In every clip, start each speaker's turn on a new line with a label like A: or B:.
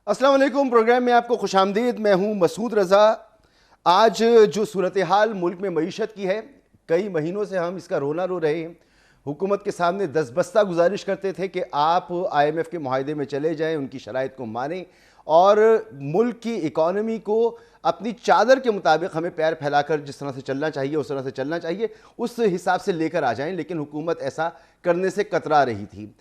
A: अस्सलाम वालेकुम। प्रोग्राम में आपको खुशामदीद। मैं हूं मसूद रज़ा। आज जो सूरत हाल मुल्क में मईशत की है, कई महीनों से हम इसका रोना रो रहे हैं। हुकूमत के सामने दसबस्ता गुजारिश करते थे कि आप IMF के मुआहदे में चले जाएं, उनकी शराइत को मानें और मुल्क की इकॉनमी को अपनी चादर के मुताबिक हमें पैर फैलाकर जिस तरह से चलना चाहिए उस तरह से चलना चाहिए, उस हिसाब से लेकर आ जाएं। लेकिन हुकूमत ऐसा करने से कतरा रही थी।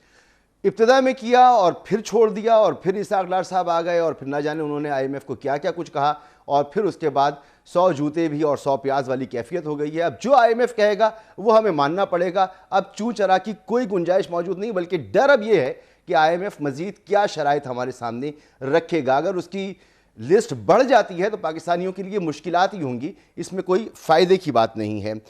A: इब्तिदा में किया और फिर छोड़ दिया और फिर इसाक डार साहब आ गए और फिर ना जाने उन्होंने IMF को क्या क्या कुछ कहा और फिर उसके बाद 100 जूते भी और 100 प्याज वाली कैफियत हो गई है। अब जो IMF कहेगा वो हमें मानना पड़ेगा। अब चूं चरा की कोई गुंजाइश मौजूद नहीं, बल्कि डर अब यह है कि IMF मजीद क्या शराइत हमारे सामने रखेगा। अगर उसकी लिस्ट बढ़ जाती है तो पाकिस्तानियों के लिए मुश्किलात ही होंगी, इसमें कोई फ़ायदे की बात नहीं है।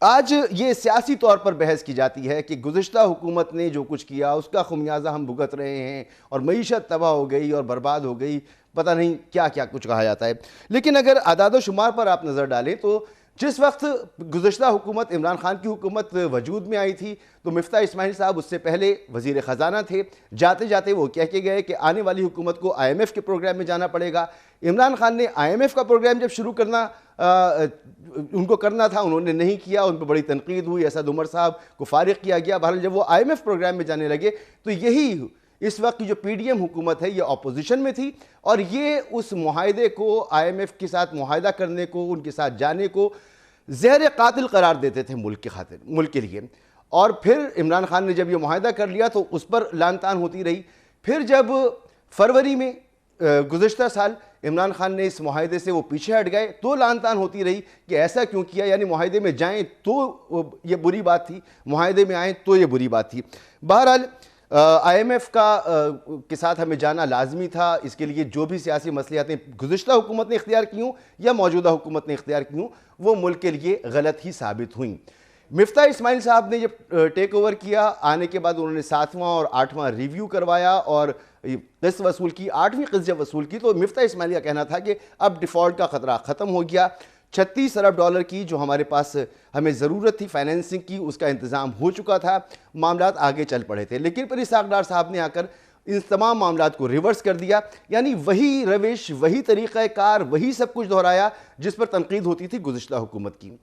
A: आज ये सियासी तौर पर बहस की जाती है कि गुज़िश्ता हुकूमत ने जो कुछ किया उसका खुमियाजा हम भुगत रहे हैं और मईशत तबाह हो गई और बर्बाद हो गई, पता नहीं क्या क्या कुछ कहा जाता है। लेकिन अगर आदाद शुमार पर आप नज़र डालें तो जिस वक्त गुज़िश्ता हुकूमत इमरान खान की हुकूमत वजूद में आई थी तो मिफ्ता इस्माइल साहब उससे पहले वज़ीर ख़जाना थे। जाते जाते वो कह के गए कि आने वाली हुकूमत को IMF के प्रोग्राम में जाना पड़ेगा। इमरान खान ने IMF का प्रोग्राम जब शुरू करना उनको करना था, उन्होंने नहीं किया, उन पर बड़ी तनकीद हुई, असद उमर साहब को फारिग किया गया। बहरहाल जब वो IMF प्रोग्राम में जाने लगे तो यही इस वक्त की जो PDM हुकूमत है ये अपोजिशन में थी और ये उस मुआहदे को IMF के साथ मुआहदा करने को, उनके साथ जाने को ज़हर कातिल करार देते थे मुल्क के खातिर, मुल्क के लिए। और फिर इमरान खान ने जब ये मुआहदा कर लिया तो उस पर लान तान होती रही। फिर जब फरवरी में गुज़श्ता साल इमरान खान ने इस मुआहदे से वो पीछे हट गए तो लान तान होती रही कि ऐसा क्यों किया, यानी मुआहदे में जाएं तो ये बुरी बात थी, मुआहदे में आएँ तो ये बुरी बात थी। बहरहाल IMF के साथ हमें जाना लाजमी था। इसके लिए जो भी सियासी मसलियातें गुज़िश्ता हुकूमत ने इख्तियार की हों या मौजूदा हुकूमत ने इख्तियार की हों वो मुल्क के लिए गलत ही साबित हुई। मिफ्ता इस्माइल साहब ने जब टेक ओवर किया, आने के बाद उन्होंने 7वां और 8वां रिव्यू करवाया और किस्त वसूल की, 8वीं किस्त जब वसूल की तो मिफ्ता इस्माइल का कहना था कि अब डिफ़ॉल्ट का ख़तरा ख़त्म हो गया। 36 अरब डॉलर की जो हमारे पास हमें ज़रूरत थी फाइनेंसिंग की, उसका इंतज़ाम हो चुका था, मामलात आगे चल पड़े थे। लेकिन फिर इसाक डार साहब ने आकर इन तमाम मामलात को रिवर्स कर दिया, यानी वही रविश, वही तरीक़ाकार, वही सब कुछ दोहराया जिस पर तनकीद होती थी गुज़िश्ता हुकूमत की।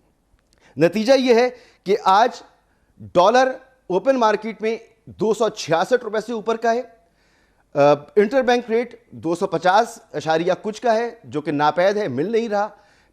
A: नतीजा ये है कि आज डॉलर ओपन मार्केट में 266 रुपये से ऊपर का है। इंटर बैंक रेट 250 अशारिया कुछ का है जो कि नापैद है, मिल नहीं रहा।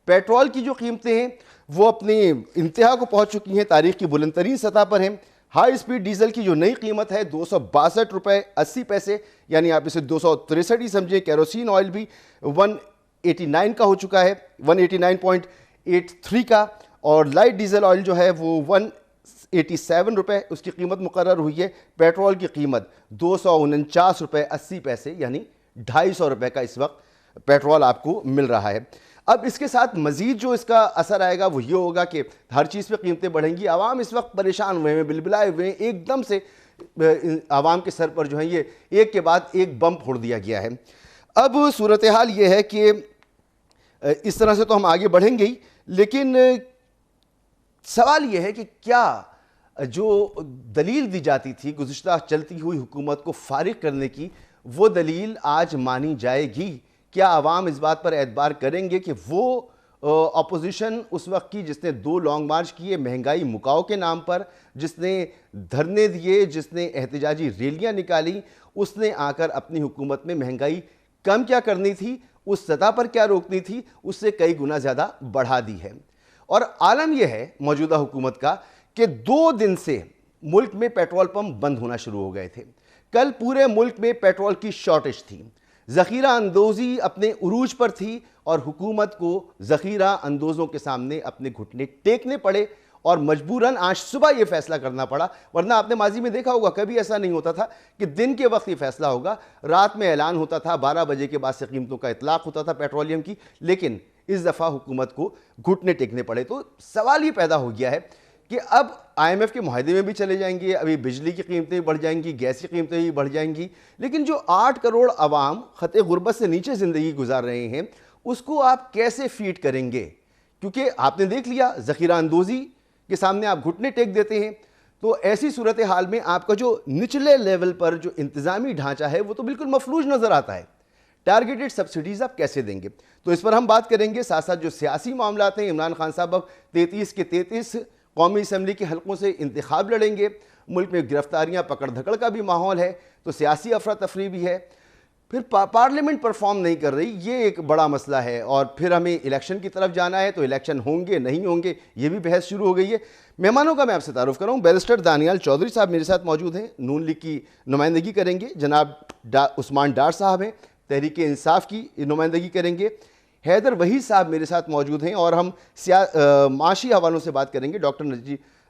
A: पेट्रोल की जो कीमतें हैं वो अपनी इंतहा को पहुंच चुकी हैं, तारीख की बुलंद तरीन सतह पर हैं। हाई स्पीड डीजल की जो नई कीमत है 262 रुपये 80 पैसे, यानी आप इसे 263 ही समझें। केरोसिन ऑयल भी 189 का हो चुका है, 189.83 का। और लाइट डीजल ऑयल जो है वो 187 रुपये उसकी कीमत मुकर्रर हुई है। पेट्रोल की कीमत 249 रुपये 80 पैसे, यानी 250 रुपये का इस वक्त पेट्रोल आपको मिल रहा है। अब इसके साथ मज़ीद जो इसका असर आएगा वो ये होगा कि हर चीज़ पे कीमतें बढ़ेंगी। आवाम इस वक्त परेशान हुए हैं, बिलबिलाए हुए हैं, एकदम से आवाम के सर पर जो है ये एक के बाद एक बम फोड़ दिया गया है। अब सूरत हाल ये है कि इस तरह से तो हम आगे बढ़ेंगे ही, लेकिन सवाल ये है कि क्या जो दलील दी जाती थी गुज़िश्ता चलती हुई हुकूमत को फारिग करने की, वो दलील आज मानी जाएगी? क्या आवाम इस बात पर एतबार करेंगे कि वो अपोजिशन उस वक्त की जिसने 2 लॉन्ग मार्च किए महंगाई मुकाओ के नाम पर, जिसने धरने दिए, जिसने एहतजाजी रैलियां निकाली, उसने आकर अपनी हुकूमत में महंगाई कम क्या करनी थी, उस सतह पर क्या रोकनी थी, उससे कई गुना ज़्यादा बढ़ा दी है। और आलम यह है मौजूदा हुकूमत का कि 2 दिन से मुल्क में पेट्रोल पंप बंद होना शुरू हो गए थे। कल पूरे मुल्क में पेट्रोल की शॉर्टेज थी, ज़ख़ीरा अंदोज़ी अपने उरूज पर थी और हुकूमत को ज़ख़ीरा अंदोज़ों के सामने अपने घुटने टेकने पड़े और मजबूरन आज सुबह यह फैसला करना पड़ा। वरना आपने माजी में देखा होगा कभी ऐसा नहीं होता था कि दिन के वक्त ये फैसला होगा, रात में ऐलान होता था, 12 बजे के बाद से कीमतों का इतलाक़ होता था पेट्रोलियम की। लेकिन इस दफ़ा हुकूमत को घुटने टेकने पड़े। तो सवाल ये पैदा हो गया है कि अब IMF के मुआहदे में भी चले जाएंगे, अभी बिजली की कीमतें बढ़ जाएंगी, गैस की कीमतें भी बढ़ जाएंगी, लेकिन जो 8 करोड़ आवाम ख़त गुर्बत से नीचे ज़िंदगी गुजार रहे हैं उसको आप कैसे फीड करेंगे? क्योंकि आपने देख लिया ज़ख़ीरा अंदोज़ी के सामने आप घुटने टेक देते हैं, तो ऐसी सूरत हाल में आपका जो निचले लेवल पर जो इंतज़ामी ढांचा है वो तो बिल्कुल मफलूज नज़र आता है। टारगेटेड सब्सिडीज़ आप कैसे देंगे? तो इस पर हम बात करेंगे। साथ साथ जो सियासी मामलात हैं, इमरान खान साहब अब 33 के 33 कौमी असम्बली के हलकों से इंतखाब लड़ेंगे। मुल्क में गिरफ्तारियां, पकड़ धकड़ का भी माहौल है, तो सियासी अफरा तफरी भी है। फिर पार्लियामेंट परफॉर्म नहीं कर रही, ये एक बड़ा मसला है। और फिर हमें इलेक्शन की तरफ जाना है, तो इलेक्शन होंगे नहीं होंगे, ये भी बहस शुरू हो गई है। मेहमानों का मैं आपसे तारुफ कराऊँ, बैरिस्टर दानियाल चौधरी साहब मेरे साथ मौजूद हैं, नून लीग की नुमाइंदगी करेंगे। जनाब उस्मान डार साहब हैं, तहरीक इंसाफ की नुमाइंदगी करेंगे। हैदर वहीद साहब मेरे साथ मौजूद हैं और हम माशी हवालों से बात करेंगे। डॉक्टर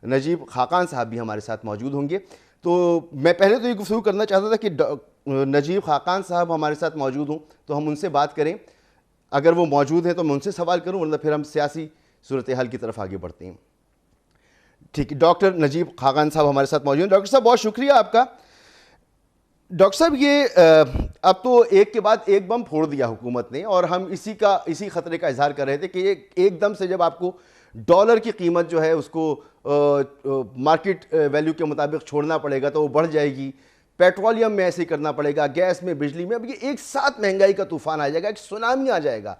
A: नजीब खाकान साहब भी हमारे साथ मौजूद होंगे। तो मैं पहले तो ये गुफ्तगू करना चाहता था कि नजीब खाकान साहब हमारे साथ मौजूद हों तो हम उनसे बात करें। अगर वो मौजूद हैं तो मैं उनसे सवाल करूं, वरना फिर हम सियासी सूरत हाल की तरफ आगे बढ़ते हैं। ठीक है, डॉक्टर नजीब खाकान साहब हमारे साथ मौजूद हैं। डॉक्टर साहब बहुत शुक्रिया आपका। डॉक्टर साहब, ये अब तो एक के बाद एक बम फोड़ दिया हुकूमत ने, और हम इसी खतरे का इजहार कर रहे थे कि एकदम से जब आपको डॉलर की कीमत जो है उसको मार्केट वैल्यू के मुताबिक छोड़ना पड़ेगा तो वो बढ़ जाएगी। पेट्रोलियम में ऐसे ही करना पड़ेगा, गैस में, बिजली में। अब ये एक साथ महंगाई का तूफान आ जाएगा, एक सुनामी आ जाएगा।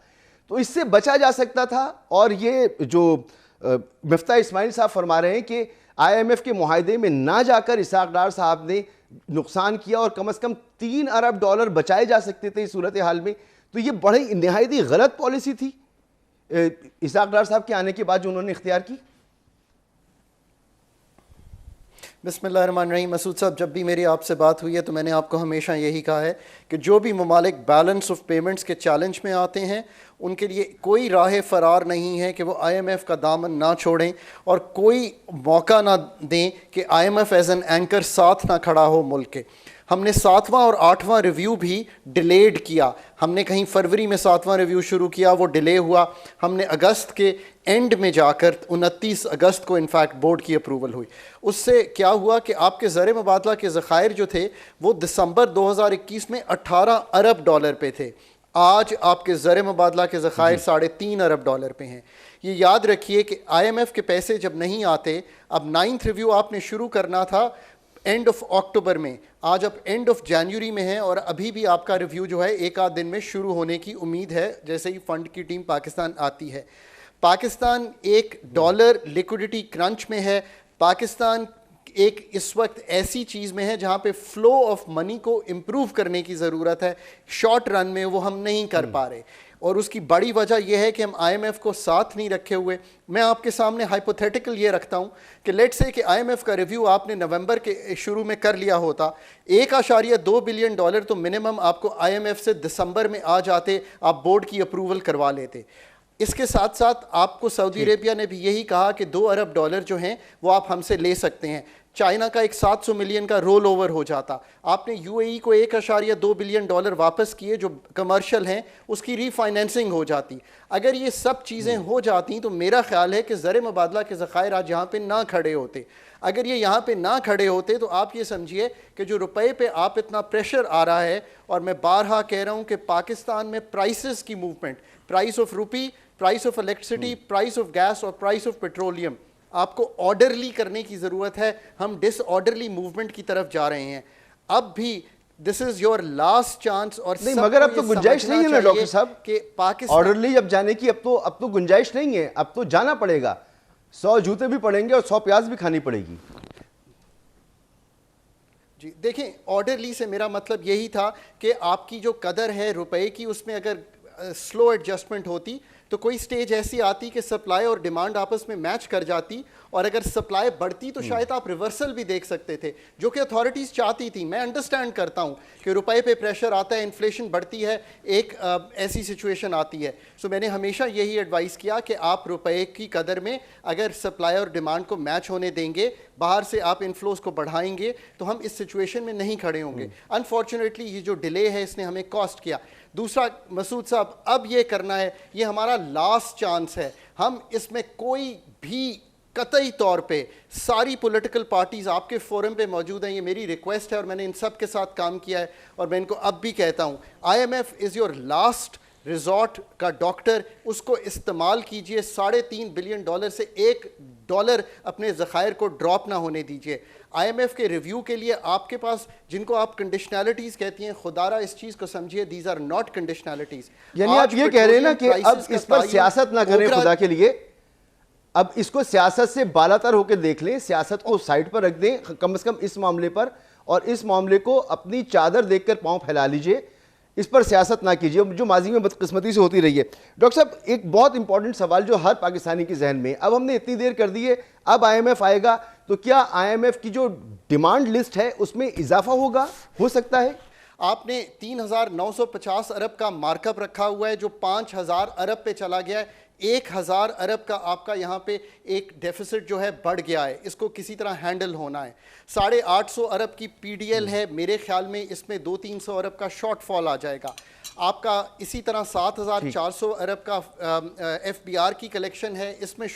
A: तो इससे बचा जा सकता था। और ये जो मिफ्ता इस्माइल साहब फरमा रहे हैं कि IMF के मुआहदे में ना जाकर इसहाक डार साहब ने नुकसान किया और कम से कम $3 अरब बचाए जा सकते थे इस सूरत हाल में, तो ये बड़ी नहायत ही गलत पॉलिसी थी इसहाक डार साहब के आने के बाद जो उन्होंने इख्तियार की।
B: बिस्मिल्लाहिर्रहमानिर्रहीम। मसूद साहब, जब भी मेरी आपसे बात हुई है तो मैंने आपको हमेशा यही कहा है कि जो भी ममालिक बैलेंस ऑफ पेमेंट्स के चैलेंज में आते हैं उनके लिए कोई राह फरार नहीं है कि वो IMF का दामन ना छोड़ें और कोई मौका ना दें कि IMF एज एन एंकर साथ ना खड़ा हो मुल्क के। हमने 7वां और 8वां रिव्यू भी डिलेड किया। हमने कहीं फरवरी में 7वां रिव्यू शुरू किया, वो डिले हुआ। हमने अगस्त के एंड में जाकर 29 अगस्त को इनफैक्ट बोर्ड की अप्रूवल हुई। उससे क्या हुआ कि आपके ज़र मुबादला के ज़खायर जो थे वो दिसंबर 2021 में $18 अरब पे थे। आज आपके ज़र मुबादला के ज़खायर $3.5 अरब पे हैं। ये याद रखिए कि IMF के पैसे जब नहीं आते, अब 9th रिव्यू आपने शुरू करना था एंड ऑफ अक्टूबर में, आज आप एंड ऑफ जनवरी में हैं और अभी भी आपका रिव्यू जो है एक आध दिन में शुरू होने की उम्मीद है जैसे ही फंड की टीम पाकिस्तान आती है। पाकिस्तान एक डॉलर लिक्विडिटी क्रंच में है। पाकिस्तान एक इस वक्त ऐसी चीज़ में है जहाँ पे फ्लो ऑफ मनी को इम्प्रूव करने की ज़रूरत है। शॉर्ट रन में वो हम नहीं कर पा रहे और उसकी बड़ी वजह यह है कि हम IMF को साथ नहीं रखे हुए। मैं आपके सामने हाइपोथेटिकल ये रखता हूँ कि लेट से कि IMF का रिव्यू आपने नवंबर के शुरू में कर लिया होता, $1.2 बिलियन तो मिनिमम आपको IMF से दिसंबर में आ जाते, आप बोर्ड की अप्रूवल करवा लेते। इसके साथ साथ आपको सऊदी अरेबिया ने भी यही कहा कि $2 अरब जो हैं वो आप हमसे ले सकते हैं। चाइना का एक 700 मिलियन का रोल ओवर हो जाता। आपने UAE को $1.2 बिलियन वापस किए जो कमर्शियल हैं, उसकी रीफाइनेंसिंग हो जाती। अगर ये सब चीज़ें हो जाती तो मेरा ख्याल है कि ज़र मुबादला के ज़खायर आज यहाँ पे ना खड़े होते। अगर ये यहाँ पे ना खड़े होते तो आप ये समझिए कि जो रुपए पे आप इतना प्रेशर आ रहा है, और मैं बारहा कह रहा हूँ कि पाकिस्तान में प्राइसेस की movement, price of rupee, price of electricity, price of gas और प्राइस ऑफ पेट्रोलियम, आपको ऑर्डरली करने की ज़रूरत है। हम डिसऑर्डरली मूवमेंट की तरफ जा रहे हैं। अब भी this is your last chance. और
A: नहीं, मगर अब तो गुंजाइश नहीं है ना डॉक्टर साहब
B: कि पाकिस्तान
A: ऑर्डरली अब जाने की अब तो गुंजाइश नहीं है। अब तो जाना पड़ेगा, 100 जूते भी पड़ेंगे और 100 प्याज भी खानी पड़ेगी।
B: जी देखें, ऑर्डरली से मेरा मतलब यही था कि आपकी जो कदर है रुपए की, उसमें अगर स्लो एडजस्टमेंट होती तो कोई स्टेज ऐसी आती कि सप्लाई और डिमांड आपस में मैच कर जाती, और अगर सप्लाई बढ़ती तो शायद आप रिवर्सल भी देख सकते थे, जो कि अथॉरिटीज़ चाहती थी। मैं अंडरस्टैंड करता हूँ कि रुपए पे प्रेशर आता है, इन्फ्लेशन बढ़ती है, एक ऐसी सिचुएशन आती है। सो मैंने हमेशा यही एडवाइस किया कि आप रुपए की कदर में अगर सप्लाई और डिमांड को मैच होने देंगे, बाहर से आप इनफ्लोज को बढ़ाएंगे, तो हम इस सिचुएशन में नहीं खड़े होंगे। अनफॉर्चुनेटली ये जो डिले है इसने हमें कॉस्ट किया। दूसरा मसूद साहब, अब ये करना है, ये हमारा लास्ट चांस है। हम इसमें कोई भी कतई तौर पे, सारी पॉलिटिकल पार्टीज़ आपके फोरम पे मौजूद हैं, ये मेरी रिक्वेस्ट है और मैंने इन सब के साथ काम किया है और मैं इनको अब भी कहता हूँ, IMF is your last resort का डॉक्टर, उसको इस्तेमाल कीजिए। $3.5 बिलियन से $1 अपने ज़खायर को ड्रॉप ना होने दीजिए। IMF के रिव्यू के लिए आपके पास, जिनको आप कंडीशनैलिटीज कहती हैं, खुदारा इस चीज को समझिए, दीज आर नॉट कंडीशनैलिटीज।
A: यानी आप ये कह रहे हैं ना कि अब इस पर सियासत ना करें खुदा के लिए, अब इसको सियासत से बालातर होकर देख लें, सियासत को साइड पर रख दें कम से कम इस मामले पर, और इस मामले को अपनी चादर देखकर पांव फैला लीजिए, इस पर सियासत ना कीजिए जो माजी में बदकिस्मती से होती रही है। डॉक्टर साहब, एक बहुत इंपॉर्टेंट सवाल जो हर पाकिस्तानी के जहन में, अब हमने इतनी देर कर दी है, अब IMF आएगा तो क्या IMF की जो डिमांड लिस्ट है उसमें इजाफा होगा, हो सकता है?
B: आपने 3,950 अरब का मार्कअप रखा हुआ है जो 5,000 अरब पे चला गया है। 1,000 अरब का आपका यहाँ पे एक डेफिसिट जो है बढ़ गया है, इसको किसी तरह हैंडल होना है। 850 अरब की PDL है, मेरे ख्याल में इसमें 200-300 अरब का शॉर्टफॉल आ जाएगा आपका। इसी तरह 7,400 अरब का FBR की कलेक्शन है, इसमें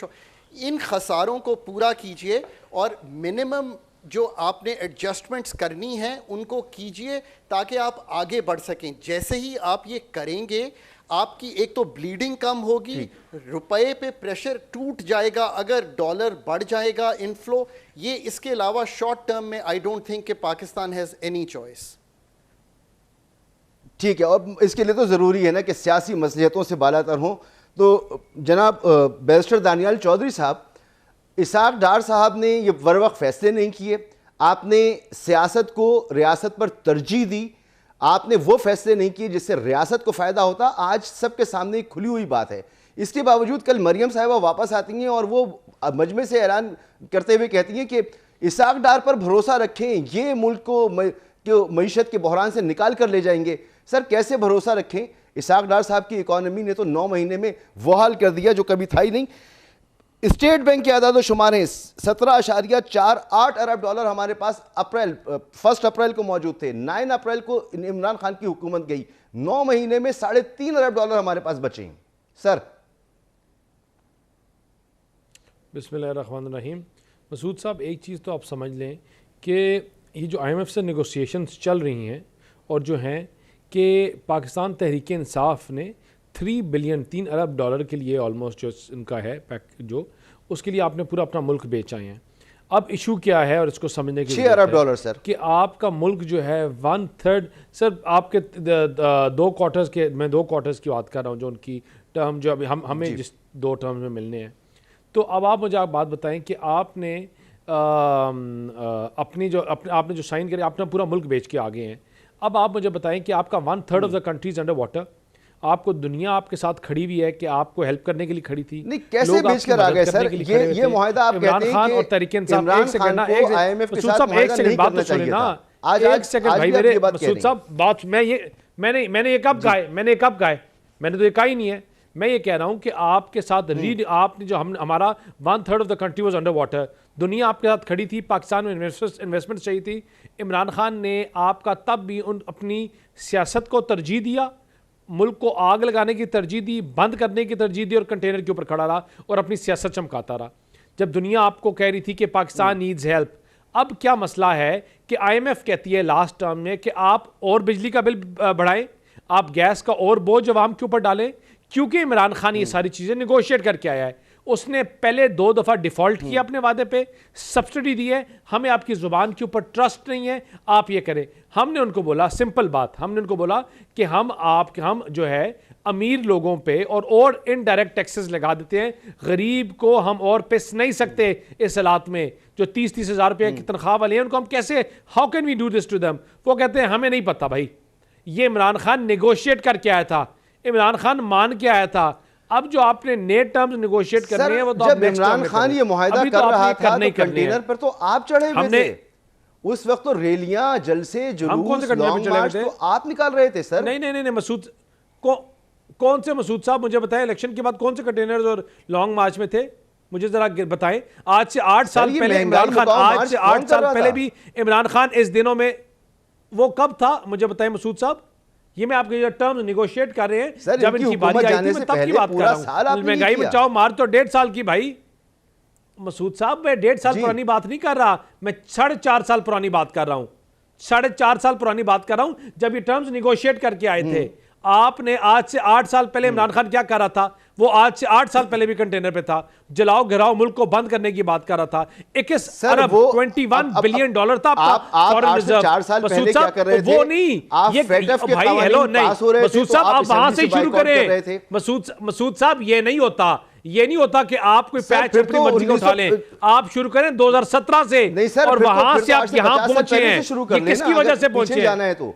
B: इन खसारों को पूरा कीजिए और मिनिमम जो आपने एडजस्टमेंट्स करनी है उनको कीजिए ताकि आप आगे बढ़ सकें। जैसे ही आप ये करेंगे, आपकी एक तो ब्लीडिंग कम होगी, रुपए पे प्रेशर टूट जाएगा, अगर डॉलर बढ़ जाएगा इनफ्लो ये। इसके अलावा शॉर्ट टर्म में आई डोंट थिंक कि पाकिस्तान हैज़ एनी चॉइस।
A: ठीक है, और इसके लिए तो ज़रूरी है ना कि सियासी मसलियतों से बालातर हों। तो जनाब बैरिस्टर दानियाल चौधरी साहब, इसाक डार साहब ने ये वरवक्त फैसले नहीं किए, आपने सियासत को रियासत पर तरजीह दी, आपने वो फैसले नहीं किए जिससे रियासत को फ़ायदा होता। आज सबके सामने एक खुली हुई बात है, इसके बावजूद कल मरियम साहिबा वापस आती हैं और वो मजमे से ऐलान करते हुए कहती हैं कि इसाक डार पर भरोसा रखें, ये मुल्क को मईशत के बहरान से निकाल कर ले जाएंगे। सर, कैसे भरोसा रखें? इसाक डार साहब की इकॉनमी ने तो 9 महीने में वो हाल कर दिया जो कभी था ही नहीं। स्टेट बैंक के आदाद शुमार हैं, 17.48 अरब डॉलर हमारे पास 1 अप्रैल को मौजूद थे। 9 अप्रैल को इमरान खान की हुकूमत गई, 9 महीने में 3.5 अरब डॉलर हमारे पास बचे हैं। सर,
C: बिस्मिल्लाहिर्रहमानिर्रहीम। मसूद साहब, एक चीज़ तो आप समझ लें कि ये जो IMF से नेगोशिएशंस चल रही हैं और जो हैं कि पाकिस्तान तहरीक इंसाफ ने 3 अरब डॉलर के लिए ऑलमोस्ट जो इनका है पैक, जो उसके लिए आपने पूरा अपना मुल्क बेचा है। अब इशू क्या है और इसको समझने की
A: 6 अरब डॉलर सर,
C: कि आपका मुल्क जो है 1/3 सर आपके 2 क्वार्टर्स के, मैं 2 क्वार्टर्स की बात कर रहा हूँ जो उनकी टर्म जो अभी हमें जिस 2 टर्म में मिलने हैं। तो अब आप मुझे बात बताएं कि आपने अपनी जो आपने जो साइन करी, आपने पूरा मुल्क बेच के आ गए हैं। अब आप मुझे बताएं कि आपका 1/3 of the countries under water, आपको दुनिया आपके साथ खड़ी हुई है कि आपको हेल्प करने के लिए खड़ी थी।
A: नहीं, कैसे बेच कर आ गए सर? ये मुआहिदा आप कहते हैं कि
C: और तरीके इंसाफ,
A: इमरान खान को IMF के साथ मुआहिदा नहीं करना चाहिए था।
C: आज एक सेकंड भाई मेरे मसूद साहब, बात मैंने ये कब कहा है? मैंने तो ये कहा ही नहीं है। मैं ये कह रहा हूं कि आपके साथ रीड आपने जो हमारा 1/3 of the country was under water, दुनिया आपके साथ खड़ी थी, पाकिस्तान में इन्वेस्टमेंट चाहिए थी। इमरान खान ने आपका तब भी अपनी सियासत को तरजीह दिया, मुल्क को आग लगाने की तरजीह दी, बंद करने की तरजीह दी और कंटेनर के ऊपर खड़ा रहा और अपनी सियासत चमकाता रहा, जब दुनिया आपको कह रही थी कि पाकिस्तान नीड्स हेल्प। अब क्या मसला है कि IMF कहती है लास्ट टर्म में कि आप और बिजली का बिल बढ़ाएं, आप गैस का और बोझ अवाम के ऊपर डालें, क्योंकि इमरान खान ये सारी चीज़ें निगोशिएट करके आया है। उसने पहले 2 दफ़ा डिफ़ॉल्ट किया अपने वादे पे, सब्सिडी दी है, हमें आपकी ज़ुबान के ऊपर ट्रस्ट नहीं है, आप ये करें। हमने उनको बोला, सिंपल बात, हमने उनको बोला कि हम जो है अमीर लोगों पे और इनडायरेक्ट टैक्सेस लगा देते हैं, गरीब को हम और पिस नहीं सकते इस हालात में। जो 30-30 हज़ार रुपये की तनख्वाह वाले हैं उनको हम कैसे, how can we do this to them? वो कहते हैं हमें नहीं पता भाई, ये इमरान खान नेगोशिएट करके आया था, इमरान खान मान के आया था। अब जो आपने नए टर्म्स नेगोशिएट करने हैं वो तो
A: जब इमरान खान ये मुआहिदा कर रहा था तो कंटेनर पर तो आप चढ़े हुए थे, उस वक्त तो रैलियां, जलसे, जुलूस, लॉन्ग मार्च तो आप निकाल रहे थे सर।
C: नहीं मसूद, कौन से मसूद साहब मुझे बताएं, इलेक्शन के बाद कौन से कंटेनर्स और लॉन्ग मार्च में थे, मुझे जरा बताएं। आज से 8 साल पहले इमरान खान, आज से 8 साल पहले भी इमरान खान इस दिनों में वो कब था, मुझे बताएं मसूद साहब। ये मैं आपके जो टर्म्स निगोशिएट कर रहे हैं, जब इनकी बारी आई थी मैं तब की बात कर रहा हूं। महंगाई बचाओ मार तो 1.5 साल की भाई मसूद साहब, मैं 1.5 साल पुरानी बात नहीं कर रहा, मैं 4.5 साल पुरानी बात कर रहा हूं, 4.5 साल पुरानी बात कर रहा हूं, जब ये टर्म्स निगोशिएट करके आए थे। आपने आज से 8 साल पहले इमरान खान क्या कर रहा था? वो आज से 8 साल पहले भी कंटेनर पे था, जलाओ घिराओ मुल्क को बंद करने की बात कर रहा था। 21 अरब 21 बिलियन डॉलर था
A: आपका फॉरेन रिजर्व। 4 साल पहले क्या कर रहे थे?
C: वो नहीं,
A: ये भाई हेलो नहीं,
C: मसूद साहब आप वहां से शुरू करें। मसूद साहब ये नहीं होता, ये नहीं होता कि आप कोई पैच अपनी मर्जी का उठा लें। आप शुरू करें 2017 से, और वहां से आप यहां पहुंचे हैं। ये किसकी वजह से पहुंचे हैं?
A: तो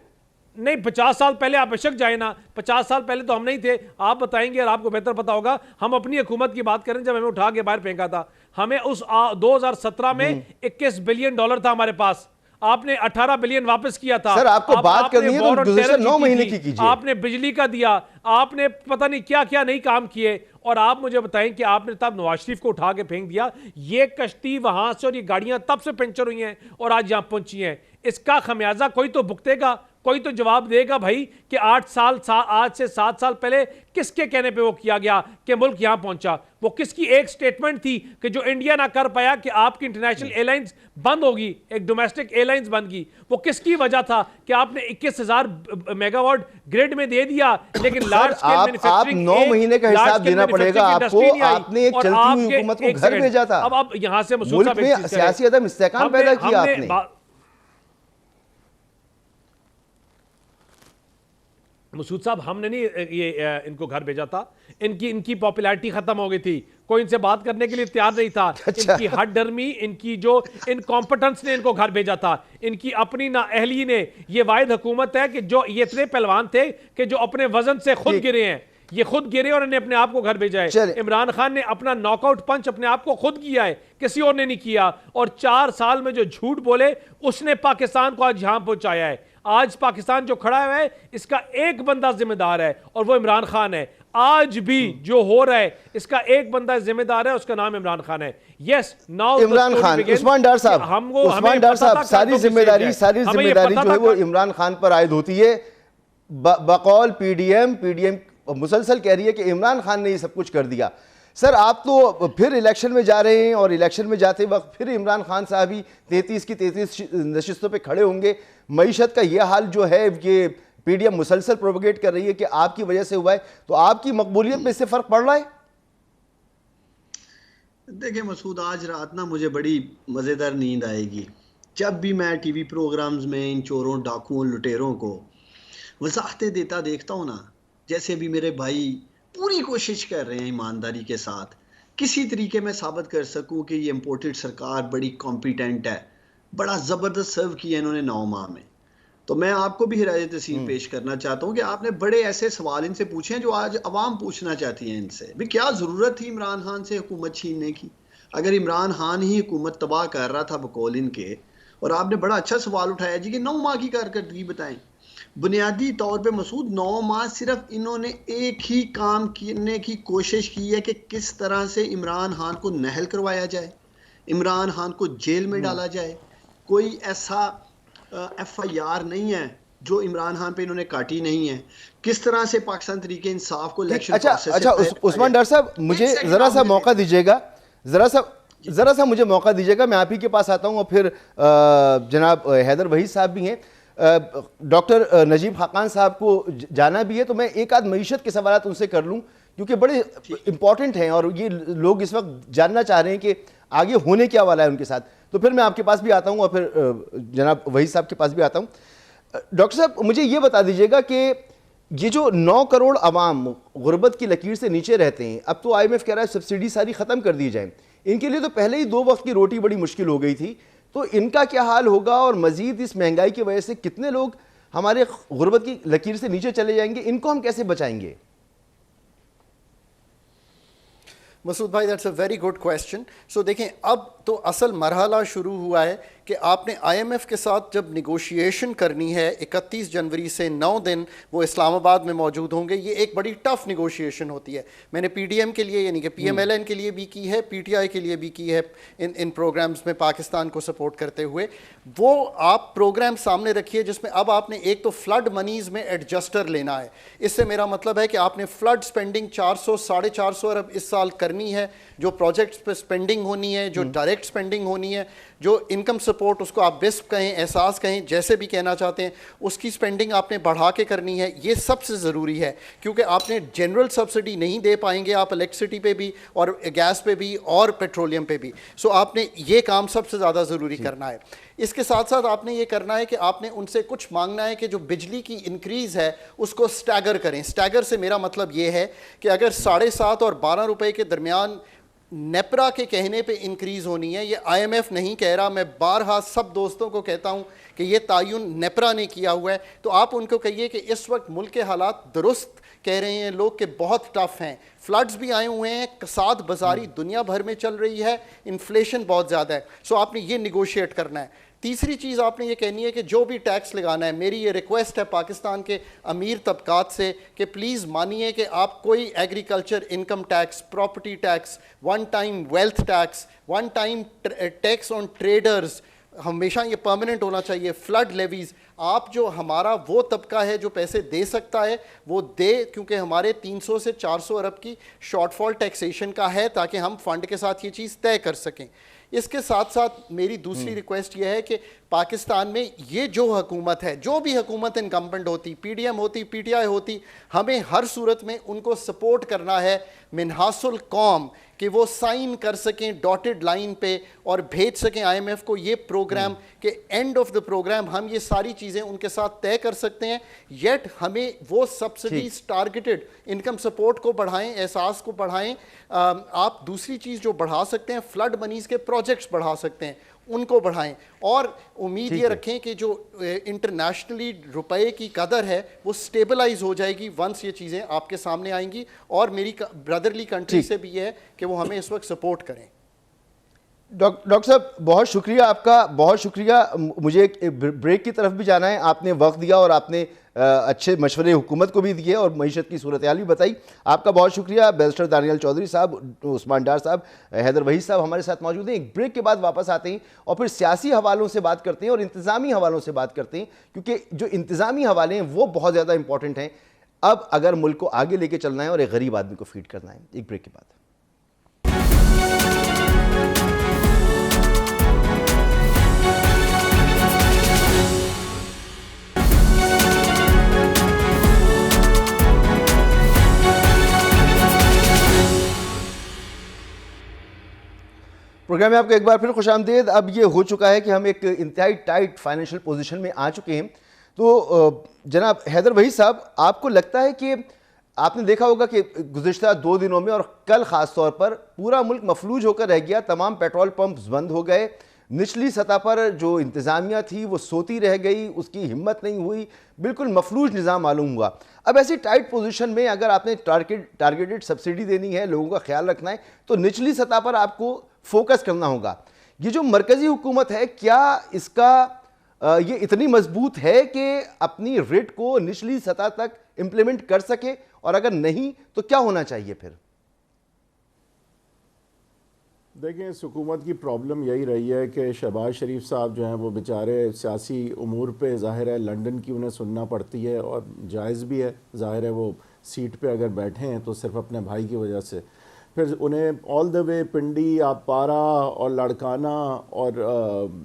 C: नहीं, 50 साल पहले आप बेशक जाए ना, 50 साल पहले तो हम नहीं थे। आप बताएंगे और आपको बेहतर पता होगा। हम अपनी हुकूमत की बात करें, जब हमें उठा के बाहर फेंका था, हमें उस 2017 में 21 बिलियन डॉलर था हमारे पास। आपने 18 बिलियन वापस किया था।
A: सर आपको बात करनी है तो गुज़श्ता 9 महीने की कीजिए।
C: आपने बिजली का दिया, आपने पता नहीं क्या क्या नहीं काम किए, और आप मुझे बताएं कि आपने तब नवाज शरीफ को उठा के फेंक दिया। ये कश्ती वहां से और ये गाड़ियां तब से पंचर हुई हैं और आज यहां पहुंची हैं। इसका खमियाजा कोई तो भुगतेगा, कोई तो जवाब देगा भाई कि 8 साल आज से 7 साल पहले किसके कहने पे वो किया गया कि मुल्क यहां पहुंचा? वो किसकी एक स्टेटमेंट थी कि जो इंडिया ना कर पाया कि आपकी इंटरनेशनल एयरलाइंस बंद होगी, एक डोमेस्टिक एयरलाइंस बंद की? वो किसकी वजह था कि आपने 21,000 मेगावाट ग्रिड में दे दिया, लेकिन लार्ज स्केल मैन्युफैक्चरिंग
A: 9 महीने का हिसाब देना पड़ेगा आपको। आपने एक चलती हुई हुकूमत को घर भेजा था।
C: अब आप यहां से मसूद साहब
A: सियासी अदम इस्तेहकाम पैदा किया आपने।
C: मसूद साहब हमने नहीं ये इनको घर भेजा था। इनकी पॉपुलैरिटी खत्म हो गई थी, कोई इनसे बात करने के लिए तैयार नहीं था। इनकी हद डरमी, इनकी जो इनकॉम्पिटेंस ने इनको घर भेजा था। इनकी अपनी नाअहली ने, ये वाहिद हुकूमत है कि जो ये इतने पहलवान थे कि जो अपने वजन से खुद गिरे हैं। ये खुद गिरे और इन्हें अपने आप को घर भेजा है। इमरान खान ने अपना नॉकआउट पंच अपने आप को खुद किया है, किसी और ने नहीं किया। और 4 साल में जो झूठ बोले उसने पाकिस्तान को आज यहां पहुंचाया है। आज पाकिस्तान जो खड़ा हुआ है, इसका एक बंदा जिम्मेदार है और वो इमरान खान है। आज भी जो हो रहा है इसका एक बंदा जिम्मेदार है, उसका नाम इमरान खान है। यस, नाउ
A: इमरान खान, उस्मान डार साहब, उस्मान डार साहब, सारी जिम्मेदारी जो है वो इमरान खान पर आयद होती है। बकौल पीडीएम मुसलसल कह रही है कि इमरान खान ने ये सब कुछ कर दिया। सर आप तो फिर इलेक्शन में जा रहे हैं और इलेक्शन में जाते वक्त फिर इमरान खान साहब ही 33 की 33 नशिस्तों पे खड़े होंगे। मईशत का ये हाल जो है ये पीडीएम मुसलसल प्रोपगेट कर रही है कि आपकी वजह से हुआ है, तो आपकी मकबूलियत में इससे फर्क पड़ रहा है?
D: देखिए मसूद, आज रात ना मुझे बड़ी मज़ेदार नींद आएगी जब भी मैं टीवी प्रोग्राम्स में इन चोरों, डाकुओं, लुटेरों को वजाहतें देता देखता हूँ ना। जैसे भी मेरे भाई पूरी कोशिश कर रहे हैं ईमानदारी के साथ किसी तरीके में साबित कर सकूं कि ये इम्पोर्टेड सरकार बड़ी कॉम्पिटेंट है, बड़ा ज़बरदस्त सर्व किया इन्होंने 9 माह में। तो मैं आपको भी हिदायत तस्लीम पेश करना चाहता हूं कि आपने बड़े ऐसे सवाल इनसे पूछे हैं जो आज अवाम पूछना चाहती है इनसे। भी क्या ज़रूरत थी इमरान खान से हुकूमत छीनने की? अगर इमरान खान ही हुकूमत तबाह कर रहा था बकौल इनके, और आपने बड़ा अच्छा सवाल उठाया जी कि 9 माह की कारकर्दगी बताएं। बुनियादी तौर पे मसूद 9 माह सिर्फ इन्होंने एक ही काम करने की कोशिश की है कि किस तरह से इमरान खान को नहल करवाया जाए, इमरान खान को जेल में डाला जाए। कोई ऐसा FIR नहीं है जो इमरान खान पे इन्होंने काटी नहीं है। किस तरह से पाकिस्तान तरीके इंसाफ को इलेक्शन
A: अच्छा उस्मान डार साहब, मुझे जरा सा मौका दीजिएगा, जरा सा मुझे मौका दीजिएगा। मैं आप ही के पास आता हूँ और फिर जनाब हैदर वहीद साहब भी हैं, डॉक्टर नजीब खाकान साहब को जाना भी है, तो मैं एक आध मईशत के सवाल उनसे कर लूँ क्योंकि बड़े इंपॉर्टेंट हैं और ये लोग इस वक्त जानना चाह रहे हैं कि आगे होने क्या वाला है उनके साथ। तो फिर मैं आपके पास भी आता हूँ और फिर जनाब वहीद साहब के पास भी आता हूँ। डॉक्टर साहब, मुझे ये बता दीजिएगा कि ये जो 9 करोड़ अवाम गुर्बत की लकीर से नीचे रहते हैं, अब तो IMF कह रहा है सब्सिडी सारी ख़त्म कर दी जाए। इनके लिए तो पहले ही 2 वक्त की रोटी बड़ी मुश्किल हो गई थी, तो इनका क्या हाल होगा? और मज़ीद इस महंगाई की वजह से कितने लोग हमारे गुर्बत की लकीर से नीचे चले जाएंगे? इनको हम कैसे बचाएंगे?
B: मसूद भाई, that's a very good question. So देखें, अब तो असल मरहला शुरू हुआ है कि आपने IMF के साथ जब निगोशिएशन करनी है 31 जनवरी से 9 दिन वो इस्लामाबाद में मौजूद होंगे। ये एक बड़ी टफ निगोशिएशन होती है। मैंने PDM के लिए यानी कि PMLN के लिए भी की है, PTI के लिए भी की है इन प्रोग्राम्स में पाकिस्तान को सपोर्ट करते हुए। वो आप प्रोग्राम सामने रखिए जिसमें अब आपने एक तो फ्लड मनीज़ में एडजस्टर लेना है। इससे मेरा मतलब है कि आपने फ्लड स्पेंडिंग 400-450 अरब इस साल करनी है, जो प्रोजेक्ट्स पे स्पेंडिंग होनी है, जो डायरेक्ट स्पेंडिंग होनी है। जो इनकम सपोर्ट, उसको आप बिस्प कहें, एहसास कहें, जैसे भी कहना चाहते हैं, उसकी स्पेंडिंग आपने बढ़ा के करनी है। ये सबसे ज़रूरी है, क्योंकि आपने जनरल सब्सिडी नहीं दे पाएंगे आप इलेक्ट्रिसिटी पे भी और गैस पे भी और पेट्रोलियम पे भी। सो आपने ये काम सबसे ज़्यादा ज़रूरी करना है। इसके साथ साथ आपने ये करना है कि आपने उनसे कुछ मांगना है कि जो बिजली की इंक्रीज़ है उसको स्टैगर करें। स्टैगर से मेरा मतलब ये है कि अगर 7.5 और 12 रुपए के दरमियान नेपरा के कहने पे इंक्रीज़ होनी है, ये IMF नहीं कह रहा, मैं बारहा सब दोस्तों को कहता हूँ कि ये तायुन नेपरा ने किया हुआ है, तो आप उनको कहिए कि इस वक्त मुल्क के हालात दुरुस्त कह रहे हैं लोग कि बहुत टफ हैं, फ्लड्स भी आए हुए हैं, कसाद बाजारी दुनिया भर में चल रही है, इन्फ्लेशन बहुत ज़्यादा है। सो आपने ये निगोशिएट करना है। तीसरी चीज़ आपने ये कहनी है कि जो भी टैक्स लगाना है, मेरी ये रिक्वेस्ट है पाकिस्तान के अमीर तबकात से कि प्लीज़ मानिए कि आप कोई agriculture income tax, property tax, one time wealth tax, one time tax on traders, हमेशा ये परमानेंट होना चाहिए। फ्लड लेवीज़, आप जो हमारा वो तबका है जो पैसे दे सकता है वो दे, क्योंकि हमारे 300 से 400 अरब की शॉर्टफॉल टैक्सेशन का है, ताकि हम फंड के साथ ये चीज़ तय कर सकें। इसके साथ साथ मेरी दूसरी रिक्वेस्ट ये है कि पाकिस्तान में ये जो हुकूमत है, जो भी हुकूमत इनकम्बेंट होती, PDM होती, PTI होती, हमें हर सूरत में उनको सपोर्ट करना है मिनहासुल कौम, कि वो साइन कर सकें डॉटेड लाइन पे और भेज सकें IMF को ये प्रोग्राम के एंड ऑफ द प्रोग्राम हम ये सारी चीज़ें उनके साथ तय कर सकते हैं। येट हमें वो सब्सिडीज, टारगेटेड इनकम सपोर्ट को बढ़ाएं, एहसास को बढ़ाएं। आप दूसरी चीज़ जो बढ़ा सकते हैं, फ्लड मनीज़ के प्रोजेक्ट्स बढ़ा सकते हैं, उनको बढ़ाएं। और उम्मीद ये रखें कि जो इंटरनेशनली रुपए की कदर है वो स्टेबलाइज हो जाएगी वंस ये चीज़ें आपके सामने आएंगी। और मेरी ब्रदरली कंट्री से भी ये है कि वो हमें इस वक्त सपोर्ट करें।
A: डॉक्टर साहब बहुत शुक्रिया आपका, बहुत शुक्रिया। मुझे एक ब्रेक की तरफ भी जाना है, आपने वक्त दिया और आपने अच्छे मशवरे हुकूमत को भी दिए और मईशत की सूरत हाल भी बताई। आपका बहुत शुक्रिया। बैरिस्टर दानियल चौधरी साहब, उस्मान डार साहब, हैदर वहीद साहब हमारे साथ मौजूद हैं। एक ब्रेक के बाद वापस आते हैं और फिर सियासी हवालों से बात करते हैं और इंतज़ामी हवालों से बात करते हैं, क्योंकि जो इंतज़ामी हवाले हैं वो बहुत ज़्यादा इंपॉर्टेंट हैं अब अगर मुल्क को आगे लेके चलना है और एक गरीब आदमी को फीड करना है। एक ब्रेक के बाद। प्रोग्राम में आपको एक बार फिर खुशामदीद। अब ये हो चुका है कि हम एक इंतहाई टाइट फाइनेंशियल पोजीशन में आ चुके हैं। तो जनाब हैदर वहीद साहब, आपको लगता है कि आपने देखा होगा कि गुज़िश्ता 2 दिनों में और कल ख़ास तौर पर पूरा मुल्क मफलूज होकर रह गया, तमाम पेट्रोल पंप्स बंद हो गए, निचली सतह पर जो इंतज़ामिया थी वो सोती रह गई, उसकी हिम्मत नहीं हुई, बिल्कुल मफलूज निज़ाम मालूम हुआ। अब ऐसी टाइट पोजीशन में अगर आपने टारगेटेड सब्सिडी देनी है, लोगों का ख्याल रखना है, तो निचली सतह पर आपको फोकस करना होगा। ये जो मरकजी हुकूमत है, क्या इसका ये इतनी मजबूत है कि अपनी रेट को निचली सतह तक इंप्लीमेंट कर सके, और अगर नहीं तो क्या होना चाहिए फिर?
E: देखें, इस हुकूमत की प्रॉब्लम यही रही है कि शहबाज शरीफ साहब जो हैं वो बेचारे सियासी उमूर पे ज़ाहिर है लंदन की उन्हें सुनना पड़ती है, और जायज़ भी है। ज़ाहिर है वो सीट पे अगर बैठे हैं तो सिर्फ अपने भाई की वजह से, फिर उन्हें ऑल द वे पिंडी, आपारा और लड़काना और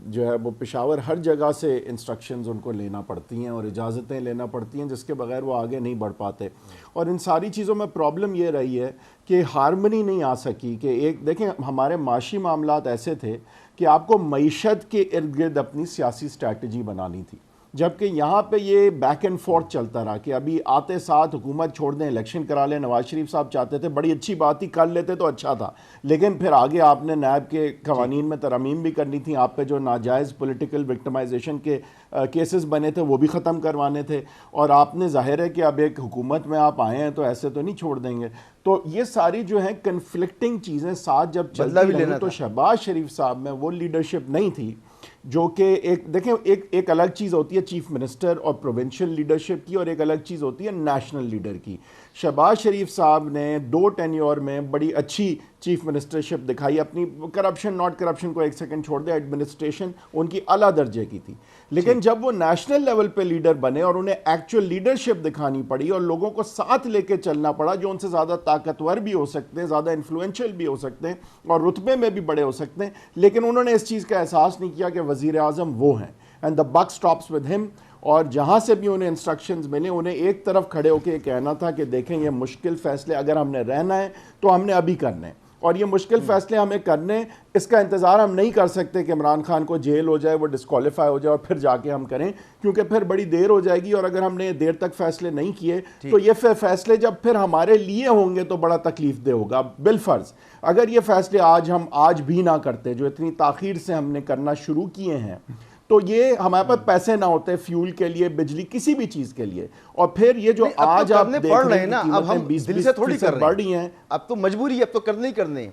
E: जो है वो पेशावर, हर जगह से इंस्ट्रक्शंस उनको लेना पड़ती हैं और इजाज़तें लेना पड़ती हैं, जिसके बगैर वो आगे नहीं बढ़ पाते। और इन सारी चीज़ों में प्रॉब्लम ये रही है कि हारमनी नहीं आ सकी। कि एक देखें, हमारे माशी मामलात ऐसे थे कि आपको मईशत के इर्द गिर्द अपनी सियासी स्ट्रैटेजी बनानी थी, जबकि यहाँ पे ये बैक एंड फोर्थ चलता रहा कि अभी आते साथ हुकूमत छोड़ दें, इलेक्शन करा लें। नवाज शरीफ साहब चाहते थे, बड़ी अच्छी बात ही, कर लेते तो अच्छा था, लेकिन फिर आगे आपने नैब के कवानीन में तरमीम भी करनी थी, आप पे जो नाजायज़ पॉलिटिकल विक्टिमाइजेशन के केसेस बने थे वो भी ख़त्म करवाने थे, और आपने ज़ाहिर है कि अब एक हुकूमत में आप आए हैं तो ऐसे तो नहीं छोड़ देंगे। तो ये सारी जो है कन्फ्लिक्टिंग चीज़ें साथ जब चलती रही, तो शहबाज शरीफ साहब में वो लीडरशिप नहीं थी जो कि एक देखें, एक अलग चीज़ होती है चीफ मिनिस्टर और प्रोविंशियल लीडरशिप की, और एक अलग चीज़ होती है नेशनल लीडर की। शहबाज शरीफ साहब ने 2 टेन्योर में बड़ी अच्छी चीफ मिनिस्टरशिप दिखाई अपनी। करप्शन नॉट करप्शन को एक सेकंड छोड़ दे, एडमिनिस्ट्रेशन उनकी आला दर्जे की थी, लेकिन जब वो नेशनल लेवल पे लीडर बने और उन्हें एक्चुअल लीडरशिप दिखानी पड़ी और लोगों को साथ लेके चलना पड़ा, जो उनसे ज़्यादा ताकतवर भी हो सकते हैं, ज़्यादा इन्फ्लुएंशियल भी हो सकते हैं और रुतबे में भी बड़े हो सकते हैं, लेकिन उन्होंने इस चीज़ का एहसास नहीं किया कि वज़ीर आज़म वो हैं and the buck stops with him. और जहाँ से भी उन्हें इंस्ट्रक्शंस मिले, उन्हें एक तरफ खड़े होकर कहना था कि देखें, ये मुश्किल फ़ैसले अगर हमने रहना है तो हमने अभी करने हैं, और ये मुश्किल फ़ैसले हमें करने, इसका इंतज़ार हम नहीं कर सकते कि इमरान खान को जेल हो जाए, वो डिस्क्वालीफाई हो जाए और फिर जाके हम करें, क्योंकि फिर बड़ी देर हो जाएगी। और अगर हमने देर तक फ़ैसले नहीं किए तो ये फ़ैसले जब फिर हमारे लिए होंगे तो बड़ा तकलीफ दे होगा। बिलफ़र्ज़ अगर ये फ़ैसले हम आज भी ना करते, जो इतनी ताख़ीर से हमने करना शुरू किए हैं, तो ये हमारे पास पैसे ना होते फ्यूल के लिए, बिजली, किसी भी चीज़ के लिए। और फिर ये जो आज आप देख रहे हैं ना, अब हम दिल से थोड़ी कर रहे हैं,
A: अब तो मजबूरी है, अब तो करने ही करने।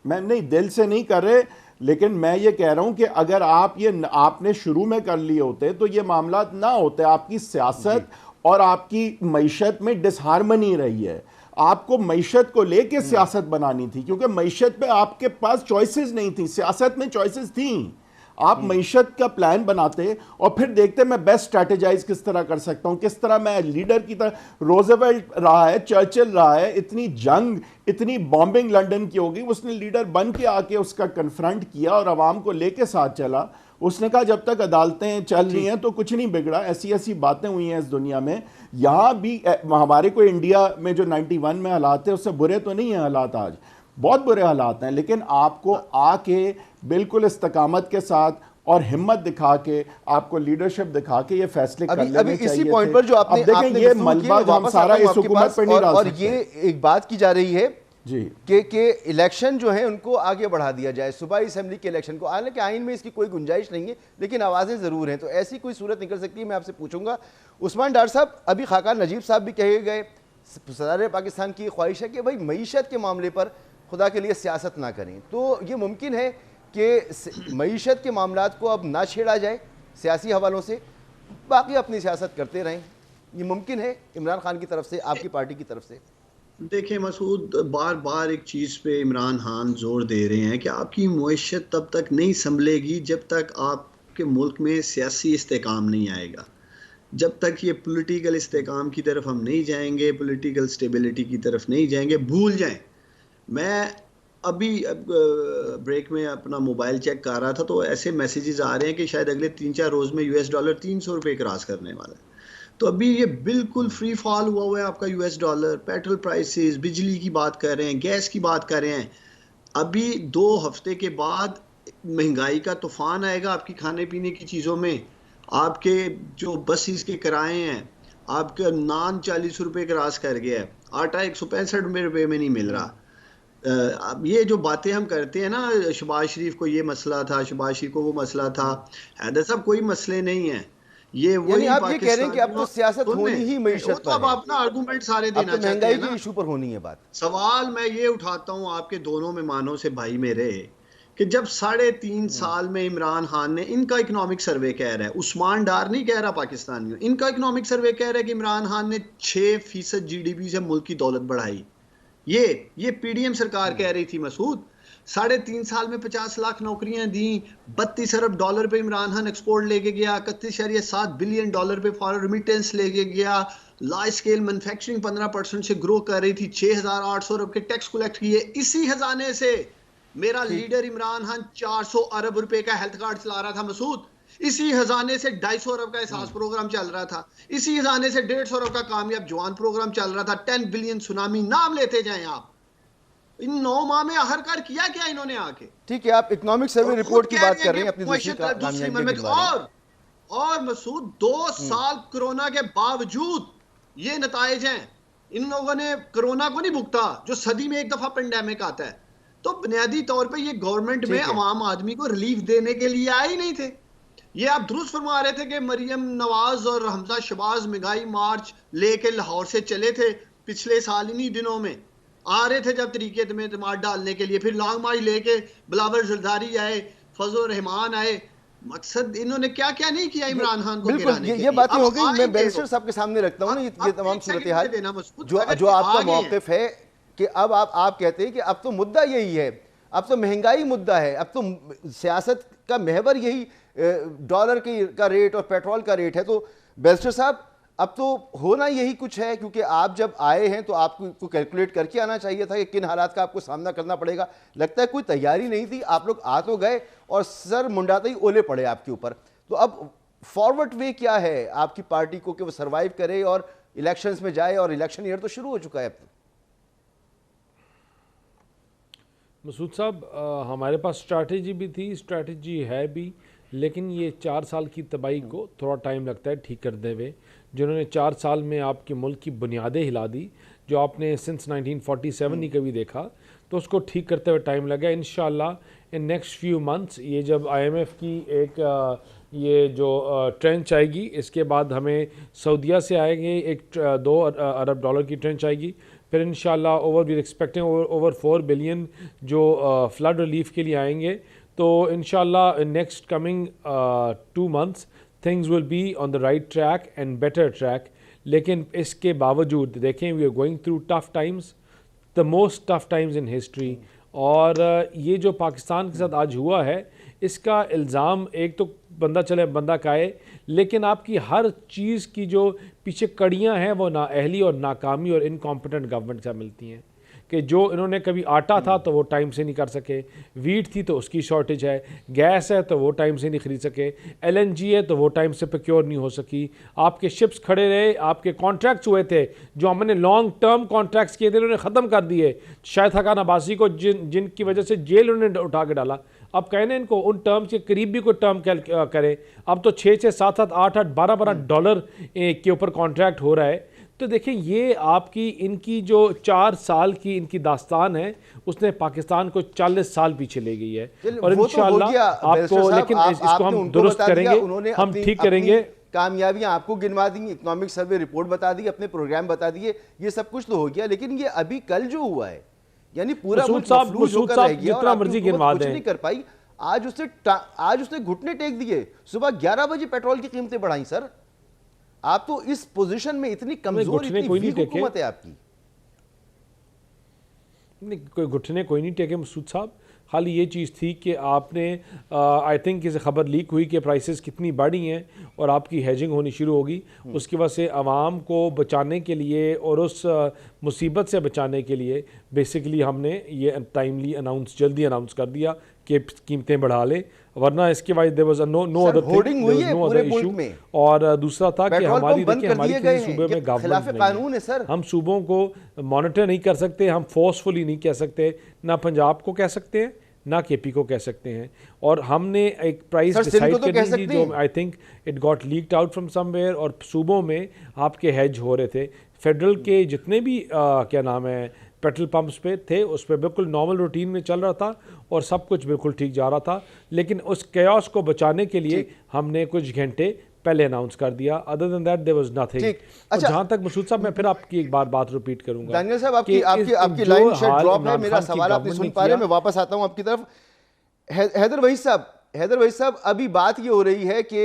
E: मैं नहीं, दिल से नहीं कर रहे, लेकिन मैं ये कह रहा हूं कि अगर आप ये आपने शुरू में कर लिए होते तो ये मामला ना होते। आपकी सियासत और आपकी मईशत में डिसहार्मनी रही है। आपको मईशत को लेके सियासत बनानी थी, क्योंकि मईशत पे आपके पास चॉइसेस नहीं थी, सियासत में चॉइसेस थी। आप मईशत का प्लान बनाते और फिर देखते मैं बेस्ट स्ट्रैटेजाइज किस तरह कर सकता हूं, किस तरह मैं लीडर की तरह। रोजवेल्ट रहा है, चर्चिल रहा है, इतनी जंग, इतनी बॉम्बिंग लंदन की होगी, उसने लीडर बन के आके उसका कन्फ्रंट किया और आवाम को लेके साथ चला। उसने कहा जब तक अदालतें चल रही हैं तो कुछ नहीं बिगड़ा। ऐसी ऐसी बातें हुई हैं इस दुनिया में। यहाँ भी हमारे को इंडिया में जो 91 में हालात है उससे बुरे तो नहीं है हालात, आज बहुत बुरे हालात हैं, लेकिन आपको आके बिल्कुल इस्तकामत के साथ और हिम्मत दिखा के, आपको लीडरशिप दिखा के ये फैसले कर लेने चाहिए।
A: इसी पॉइंट पर जो आपने
E: देखें, ये मलबा हम सारा इस हुकूमत पर नहीं डाल सकते।
A: और ये एक बात की जा रही है
E: जी
A: कि इलेक्शन जो है उनको आगे बढ़ा दिया जाए, सूबाई असेंबली के इलेक्शन को। हालांकि आइन में इसकी कोई गुंजाइश नहीं है, लेकिन आवाज़ें ज़रूर हैं, तो ऐसी कोई सूरत निकल सकती है। मैं आपसे पूछूंगा उस्मान डार साहब, अभी खाकान नजीब साहब भी कहे गए, सदर पाकिस्तान की ख्वाहिश है कि भाई मईशत के मामले पर खुदा के लिए सियासत ना करें, तो ये मुमकिन है कि मईशत के मामलात को अब ना छेड़ा जाए सियासी हवालों से, बाकी अपनी सियासत करते रहें, ये मुमकिन है इमरान खान की तरफ से, आपकी पार्टी की तरफ से?
D: देखिए मसूद, बार बार एक चीज़ पे इमरान खान जोर दे रहे हैं कि आपकी मईशत तब तक नहीं संभलेगी जब तक आपके मुल्क में सियासी इस्तेकाम नहीं आएगा। जब तक ये पॉलिटिकल इस्तेकाम की तरफ हम नहीं जाएंगे, पॉलिटिकल स्टेबिलिटी की तरफ नहीं जाएंगे, भूल जाएं। मैं अभी ब्रेक में अपना मोबाइल चेक कर रहा था तो ऐसे मैसेजेस आ रहे हैं कि शायद अगले 3-4 रोज़ में US डॉलर 300 रुपये क्रॉस करने वाला है। तो अभी ये बिल्कुल फ्री फॉल हुआ है आपका US डॉलर। पेट्रोल प्राइसेस, बिजली की बात कर रहे हैं, गैस की बात कर रहे हैं। अभी 2 हफ्ते के बाद महंगाई का तूफान आएगा आपकी खाने पीने की चीज़ों में। आपके जो बसेस के किराए हैं, आपका नान 40 रुपये क्रॉस कर गया है, आटा 165 रुपये में नहीं मिल रहा। अब ये जो बातें हम करते हैं ना, शहबाज शरीफ को ये मसला था, शहबाज शरीफ को वो मसला था, हैदर साहब कोई मसले नहीं है। ये वही
A: आप ये कह रहे हैं कि अब तो सियासत होनी ही मईशत पर है।
D: अब अपना आर्गुमेंट सारे देना चाहते हैं,
A: महंगाई के इशू पर होनी है बात।
D: सवाल मैं ये उठाता हूँ आपके दोनों मेहमानों से, भाई मेरे, कि जब 3.5 साल में इमरान खान ने, इनका इकोनॉमिक सर्वे कह रहा है, उस्मान डार नहीं कह रहा पाकिस्तानियों, इनका इकोनॉमिक सर्वे कह रहा है कि इमरान खान ने 6% GDP से मुल्क की दौलत बढ़ाई। ये PDM सरकार कह रही थी मसूद। 3.5 साल में 50 लाख नौकरियां दी, 32 अरब डॉलर पे इमरान खान एक्सपोर्ट लेके गया, 31.7 बिलियन डॉलर पे फॉरेन रिमिटेंस लेके गया, लार्ज स्केल मैन्युफैक्चरिंग 15% से ग्रो कर रही थी, 6,800 अरब के टैक्स कलेक्ट किए। इसी खजाने से मेरा लीडर इमरान खान 400 अरब रुपए का हेल्थ कार्ड चला रहा था मसूद। इसी खजाने से 250 अरब का एहसास प्रोग्राम चल रहा था। इसी खजाने से 150 अरब का कामयाब जवान प्रोग्राम चल रहा था। 10 बिलियन सुनामी, नाम लेते जाएं आप। इन 9 माह में आखिरकार किया क्या इन्होंने आके?
A: ठीक है, आप इकोनॉमिक सर्वे रिपोर्ट की बात कर रहे हैं अपनी दूसरी
D: और मसूद 2 साल कोरोना के बावजूद ये नताइज हैं। इन लोगों ने कोरोना को नहीं भुगता जो सदी में एक दफा पेंडेमिक आता है। तो बुनियादी तौर पे ये गवर्नमेंट में आम आदमी को रिलीफ देने के लिए आए ही नहीं थे। ये आप दुरुस्त फरमा रहे थे कि मरियम नवाज और हमजा शहबाज महंगाई मार्च लेके लाहौर से चले थे पिछले साल, इन्हीं दिनों में आ रहे थे जब तरीके में इतमाद डालने के लिए। फिर लॉन्ग मार्च लेके बिलावल जरदारी आए, फजल रहमान आए, मकसद इन्होंने क्या क्या नहीं किया इमरान खान को
A: बिल्कुल,
D: गिराने के
A: ये
D: लिए।
A: बातें
D: अब
A: हो गई। मैं
D: आएंगे
A: बैरिस्टर
D: वो।
A: साहब के सामने रखता हूँ ना ये
D: अब
A: तमाम
D: एक सेकंड
A: सूरत हाल
D: मुझे देना मसूद,
A: जो
D: अगर
A: जो
D: ये
A: आपका
D: आगे हैं,
A: मौक़िफ़ है कि अब आप कहते हैं कि अब तो मुद्दा यही है, अब तो महंगाई मुद्दा है, अब तो सियासत का महवर यही डॉलर का रेट और पेट्रोल का रेट है। तो बैरिस्टर साहब अब तो होना यही कुछ है, क्योंकि आप जब आए हैं तो आपको कैलकुलेट करके आना चाहिए था कि किन हालात का आपको सामना करना पड़ेगा। लगता है कोई तैयारी नहीं थी, आप लोग आ तो गए और सर मुंडाते ही ओले पड़े आपके ऊपर। तो अब फॉरवर्ड वे क्या है आपकी पार्टी को कि वो सरवाइव करे और इलेक्शंस में जाए, और इलेक्शन ईयर तो शुरू हो चुका है अब तो।
C: मसूद साहब, हमारे पास स्ट्रैटेजी भी थी, स्ट्रैटेजी है भी, लेकिन ये 4 साल की तबाही को थोड़ा टाइम लगता है ठीक करने में। जिन्होंने 4 साल में आपके मुल्क की बुनियादें हिला दी, जो आपने सिंस 1947 नहीं कभी देखा, तो उसको ठीक करते हुए टाइम लगा। इंशाल्लाह इन नेक्स्ट फ्यू मंथ्स ये जब IMF की एक ये जो ट्रेंच आएगी, इसके बाद हमें सऊदीया से आएंगे एक 2 अरब डॉलर की ट्रेंच आएगी। फिर इंशाल्लाह वी एक्सपेक्टिंग ओवर 4 बिलियन जो फ्लड रिलीफ के लिए आएंगे। तो इंशाल्लाह in next coming 2 months things will be on the right track and better track. लेकिन इसके बावजूद देखें, we are going through tough times, the most tough times in history. और ये जो पाकिस्तान के साथ आज हुआ है, इसका इल्ज़ाम एक तो बंदा खाए, लेकिन आपकी हर चीज़ की जो पीछे कड़ियाँ हैं वो नाअहली और नाकामी और इनकॉम्पिटेंट गवर्नमेंट से मिलती हैं। कि जो इन्होंने कभी आटा था तो वो टाइम से नहीं कर सके, वीट थी तो उसकी शॉर्टेज है, गैस है तो वो टाइम से नहीं खरीद सके, LNG है तो वो टाइम से प्रोक्योर नहीं हो सकी, आपके शिप्स खड़े रहे, आपके कॉन्ट्रैक्ट्स हुए थे जो हमने लॉन्ग टर्म कॉन्ट्रैक्ट्स किए थे उन्होंने ख़त्म कर दिए। शायद हकान अब्बासी को जिनकी वजह से जेल उन्होंने उठा के डाला, अब कहने इनको उन टर्म्स के करीब भी कोई टर्म करें। अब तो 6-6, 7-7, 8-8, 12-12 डॉलर के ऊपर कॉन्ट्रैक्ट हो रहा है। तो देखें, ये आपकी इनकी जो 4 साल की इनकी दास्तान है, उसने पाकिस्तान को 40 साल पीछे ले गई है। और इंशाल्लाह आपको, लेकिन इसको हम दुरुस्त करेंगे, हम ठीक करेंगे।
A: कामयाबियां आपको गिनवा दी, इकोनॉमिक सर्वे रिपोर्ट बता दी, अपने प्रोग्राम बता दिए, ये सब कुछ तो हो गया। लेकिन ये अभी कल जो हुआ है, यानी पूरा
C: जितना मर्जी गिनवा दें,
A: नहीं कर पाई। आज उसने घुटने टेक दिए, सुबह 11 बजे पेट्रोल की कीमतें बढ़ाई। सर आप तो इस पोजीशन में इतनी कमजोर, इतनी वीक हुकूमत है आपकी।
C: नहीं, कोई घुटने कोई नहीं टेके मसूद साहब। खाली ये चीज़ थी कि आपने आई थिंक इसे खबर लीक हुई कि प्राइसेस कितनी बढ़ी हैं और आपकी हेजिंग होनी शुरू होगी। उसकी वजह से आवाम को बचाने के लिए और उस मुसीबत से बचाने के लिए बेसिकली हमने ये टाइमली जल्दी अनाउंस कर दिया कि कीमतें बढ़ा लें, वरना इसके बाद there was no other issue. और दूसरा था कि हमारी सूबे में गवर्नमेंट है सर, हम सूबों को मॉनिटर नहीं कर सकते, हम फोर्सफुली नहीं कह सकते, ना पंजाब को कह सकते हैं ना KP को कह सकते हैं। और हमने एक प्राइस डिसाइड कर दी जो I think it got leaked out from somewhere, और सूबों में आपके हेज हो रहे थे। फेडरल के जितने भी क्या नाम है पेट्रोल पंप्स पे थे, उस पर बिल्कुल नॉर्मल रूटीन में चल रहा था और सब कुछ बिल्कुल ठीक जा रहा था। लेकिन उस कैओस को बचाने के लिए हमने कुछ घंटे पहले अनाउंस कर दिया। Other than that there was nothing. अच्छा, जहां तक मसूद साहब, मैं फिर आपकी एक बात रिपीट करूंगा।
A: दानियल साहब, आपकी लाइन शायद ड्रॉप है, मेरा सवाल आप नहीं सुन पा रहे, मैं वापस आता हूं आपकी तरफ। हैदर वहीद साहब, अभी बात ये हो रही है कि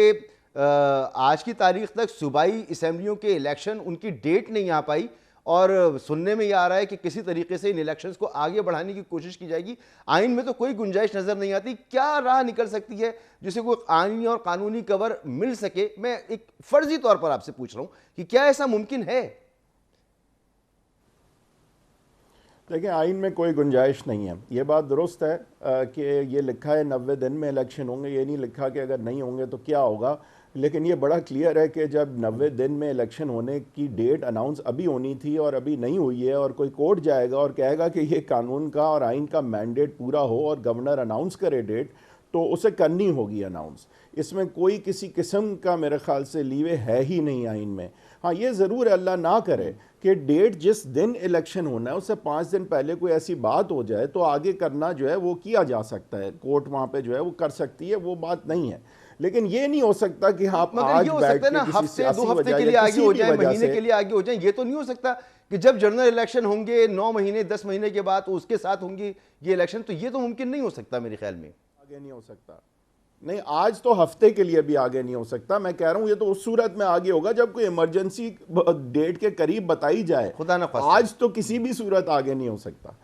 A: आज की तारीख तक सूबाई असेंबलियों के इलेक्शन, उनकी डेट नहीं आ पाई, और सुनने में ये आ रहा है कि किसी तरीके से इन इलेक्शंस को आगे बढ़ाने की कोशिश की जाएगी। आइन में तो कोई गुंजाइश नजर नहीं आती। क्या राह निकल सकती है जिसे कोई आइनी और कानूनी कवर मिल सके? मैं एक फर्जी तौर पर आपसे पूछ रहा हूं कि क्या ऐसा मुमकिन है?
E: देखिए, आइन में कोई गुंजाइश नहीं है, ये बात दुरुस्त है कि ये लिखा है 90 दिन में इलेक्शन होंगे, ये नहीं लिखा कि अगर नहीं होंगे तो क्या होगा। लेकिन ये बड़ा क्लियर है कि जब 90 दिन में इलेक्शन होने की डेट अनाउंस अभी होनी थी और अभी नहीं हुई है, और कोई कोर्ट जाएगा और कहेगा कि ये कानून का और आइन का मैंडेट पूरा हो और गवर्नर अनाउंस करे डेट, तो उसे करनी होगी अनाउंस। इसमें कोई किसी किस्म का मेरे ख्याल से लीवे है ही नहीं आइन में। हाँ, ये ज़रूर अल्लाह ना करे कि डेट जिस दिन इलेक्शन होना है उससे 5 दिन पहले कोई ऐसी बात हो जाए तो आगे करना जो है वो किया जा सकता है, कोर्ट वहाँ पे जो है वो कर सकती है, वो बात नहीं है। लेकिन ये नहीं हो सकता कि आप आज बैठ के
A: हफ्ते 2 हफ्ते के लिए आगे हो जाए, महीने के लिए आगे हो जाए। ये तो नहीं हो सकता कि जब जनरल इलेक्शन होंगे 9 महीने 10 महीने के बाद उसके साथ होंगे ये इलेक्शन, तो ये तो मुमकिन नहीं हो सकता मेरे ख्याल में।
E: आगे नहीं हो सकता। नहीं, आज तो हफ्ते के लिए भी आगे नहीं हो सकता। मैं कह रहा हूं ये तो उस सूरत में आगे होगा जब कोई इमरजेंसी डेट के करीब बताई जाए।
A: खुदा न खास्ता।
E: आज तो किसी भी सूरत आगे नहीं हो सकता।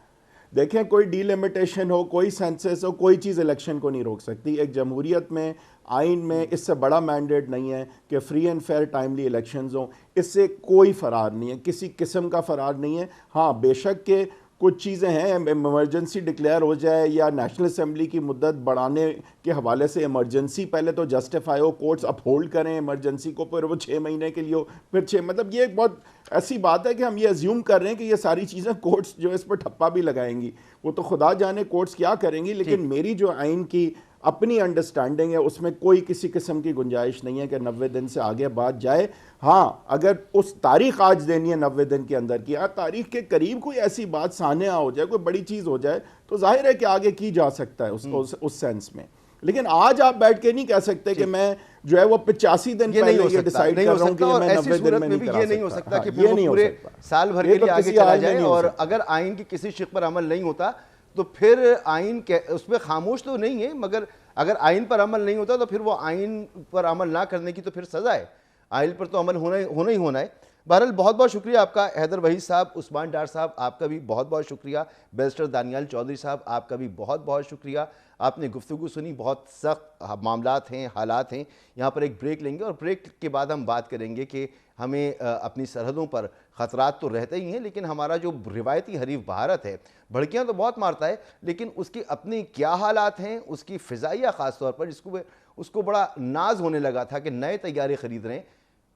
E: देखें, कोई डीलिमिटेशन हो, कोई सेंसस हो, कोई चीज़ इलेक्शन को नहीं रोक सकती। एक जमहूरियत में, आइन में इससे बड़ा मैंडेट नहीं है कि free and fair timely elections हों। इससे कोई फरार नहीं है, किसी किस्म का फरार नहीं है। हाँ, बेशक के कुछ चीज़ें हैं, इमरजेंसी डिक्लेयर हो जाए या नेशनल असम्बली की मुद्दत बढ़ाने के हवाले से इमरजेंसी पहले तो जस्टिफाई हो, कोर्ट्स अपहोल्ड करें इमरजेंसी को, फिर वो 6 महीने के लिए हो, फिर 6, मतलब ये एक बहुत ऐसी बात है कि हम ये अज्यूम कर रहे हैं कि ये सारी चीज़ें कोर्ट्स जो इस पर ठप्पा भी लगाएंगी। वो तो खुदा जाने कोर्ट्स क्या करेंगी। लेकिन मेरी जो आइन की अपनी अंडरस्टैंडिंग है उसमें कोई किसी किस्म की गुंजाइश नहीं है कि 90 दिन से आगे बात जाए। हाँ, अगर उस तारीख आज देनी है 90 दिन के अंदर की, तारीख के करीब कोई ऐसी बात सामने हो जाए, कोई बड़ी चीज़ हो जाए, तो जाहिर है कि आगे की जा सकता है उसको उस सेंस में। लेकिन आज आप बैठ के नहीं कह सकते कि मैं जो है वो 85 दिन पहले ये डिसाइड कर रहा हूं कि मैं 90 दिन में नहीं करा सकता।
A: ये नहीं हो सकता कि फिर वो पूरे साल भर के लिए आगे चला जाए और अगर आइन की किसी शिक पर अमल नहीं होता तो फिर आइन उसमें खामोश तो नहीं है, मगर अगर आइन पर अमल नहीं होता तो फिर वो आइन पर अमल ना करने की तो फिर सजा है। आइन पर तो अमल होना ही होना है। बहरहाल बहुत बहुत शुक्रिया आपका हैदर वहीद साहब, उस्मान डार साहब आपका भी बहुत बहुत शुक्रिया, बैरिस्टर दानियाल चौधरी साहब आपका भी बहुत बहुत शुक्रिया। आपने गुफ्तगू सुनी, बहुत सख्त मामलात हैं, हालात हैं। यहाँ पर एक ब्रेक लेंगे और ब्रेक के बाद हम बात करेंगे कि हमें अपनी सरहदों पर ख़तरात तो रहते ही हैं, लेकिन हमारा जो रिवायती हरीफ भारत है भड़कियाँ तो बहुत मारता है, लेकिन उसकी अपनी क्या हालात हैं, उसकी फ़िज़ाइया ख़ास तौर पर जिसको उसको बड़ा नाज होने लगा था कि नए तैयारे ख़रीद रहे हैं,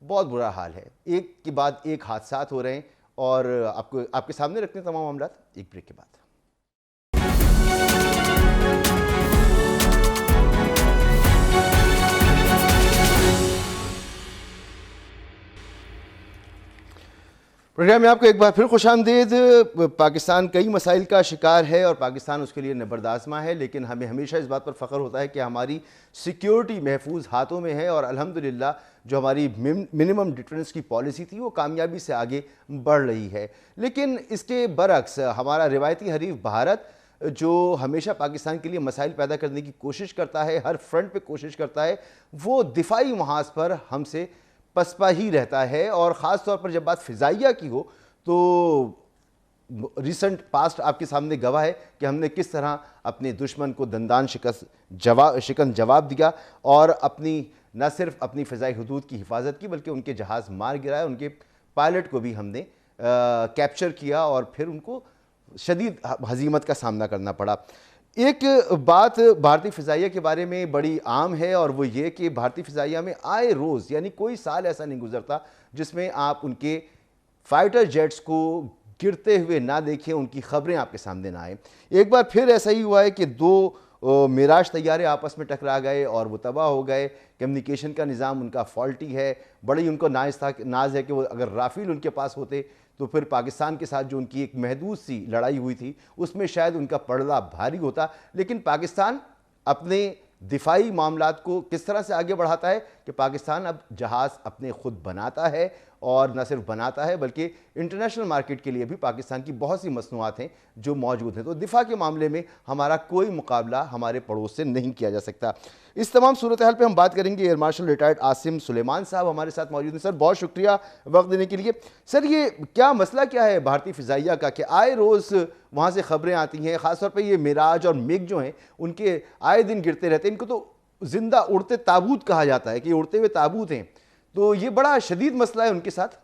A: बहुत बुरा हाल है। एक के बाद एक हादसात हो रहे हैं और आपके सामने रखते हैं तमाम मामलात एक ब्रेक के बाद। प्रोग्राम में आपको एक बार फिर खुशामदीद। पाकिस्तान कई मसाइल का शिकार है और पाकिस्तान उसके लिए नबरदाज़मा है, लेकिन हमें हमेशा इस बात पर फ़ख्र होता है कि हमारी सिक्योरिटी महफूज हाथों में है और अल्हम्दुलिल्लाह जो हमारी मिनिमम डिफरेंस की पॉलिसी थी वो कामयाबी से आगे बढ़ रही है। लेकिन इसके बरक्स हमारा रिवायती हरीफ भारत जो हमेशा पाकिस्तान के लिए मसाइल पैदा करने की कोशिश करता है, हर फ्रंट पे कोशिश करता है, वो दिफाई महाज पर हमसे पसपा ही रहता है। और ख़ास तौर पर जब बात फ़िज़ाइया की हो तो रिसेंट पास्ट आपके सामने गवाह है कि हमने किस तरह अपने दुश्मन को दंदान शिकन जवाब दिया और अपनी न सिर्फ अपनी फ़िज़ाई हदूद की हिफाजत की बल्कि उनके जहाज़ मार गिराए, उनके पायलट को भी हमने कैप्चर किया और फिर उनको शदीद हज़ीमत का सामना करना पड़ा। एक बात भारतीय फ़िज़ाइया के बारे में बड़ी आम है और वो ये कि भारतीय फ़िज़ाइया में आए रोज़, यानी कोई साल ऐसा नहीं गुजरता जिसमें आप उनके फाइटर जेट्स को गिरते हुए ना देखें, उनकी ख़बरें आपके सामने ना आए। एक बार फिर ऐसा ही हुआ है कि 2 मिराज तैयारे आपस में टकरा गए और वो तबाह हो गए। कम्युनिकेशन का निज़ाम उनका फॉल्टी है। बड़ी उनको नाज है कि वो अगर राफेल उनके पास होते तो फिर पाकिस्तान के साथ जो उनकी एक महदूद सी लड़ाई हुई थी उसमें शायद उनका पड़ला भारी होता। लेकिन पाकिस्तान अपने दिफाई मामलात को किस तरह से आगे बढ़ाता है कि पाकिस्तान अब जहाज़ अपने खुद बनाता है और न सिर्फ बनाता है बल्कि इंटरनेशनल मार्केट के लिए भी पाकिस्तान की बहुत सी मसनूआत हैं जो मौजूद हैं। तो दिफा के मामले में हमारा कोई मुकाबला हमारे पड़ोस से नहीं किया जा सकता। इस तमाम सूरत हाल पर हम बात करेंगे। Air marshal retired Asim Suleman साहब हमारे साथ मौजूद हैं। सर बहुत शुक्रिया वक्त देने के लिए। सर ये क्या मसला क्या है भारतीय फ़िज़ाइया का कि आए रोज़ वहाँ से ख़बरें आती हैं, ख़ासतौर पर ये मिराज और मिग जो हैं उनके आए दिन गिरते रहते हैं। इनको तो जिंदा उड़ते ताबूत कहा जाता है कि उड़ते हुए ताबूत हैं, तो ये बड़ा शदीद मसला है उनके साथ।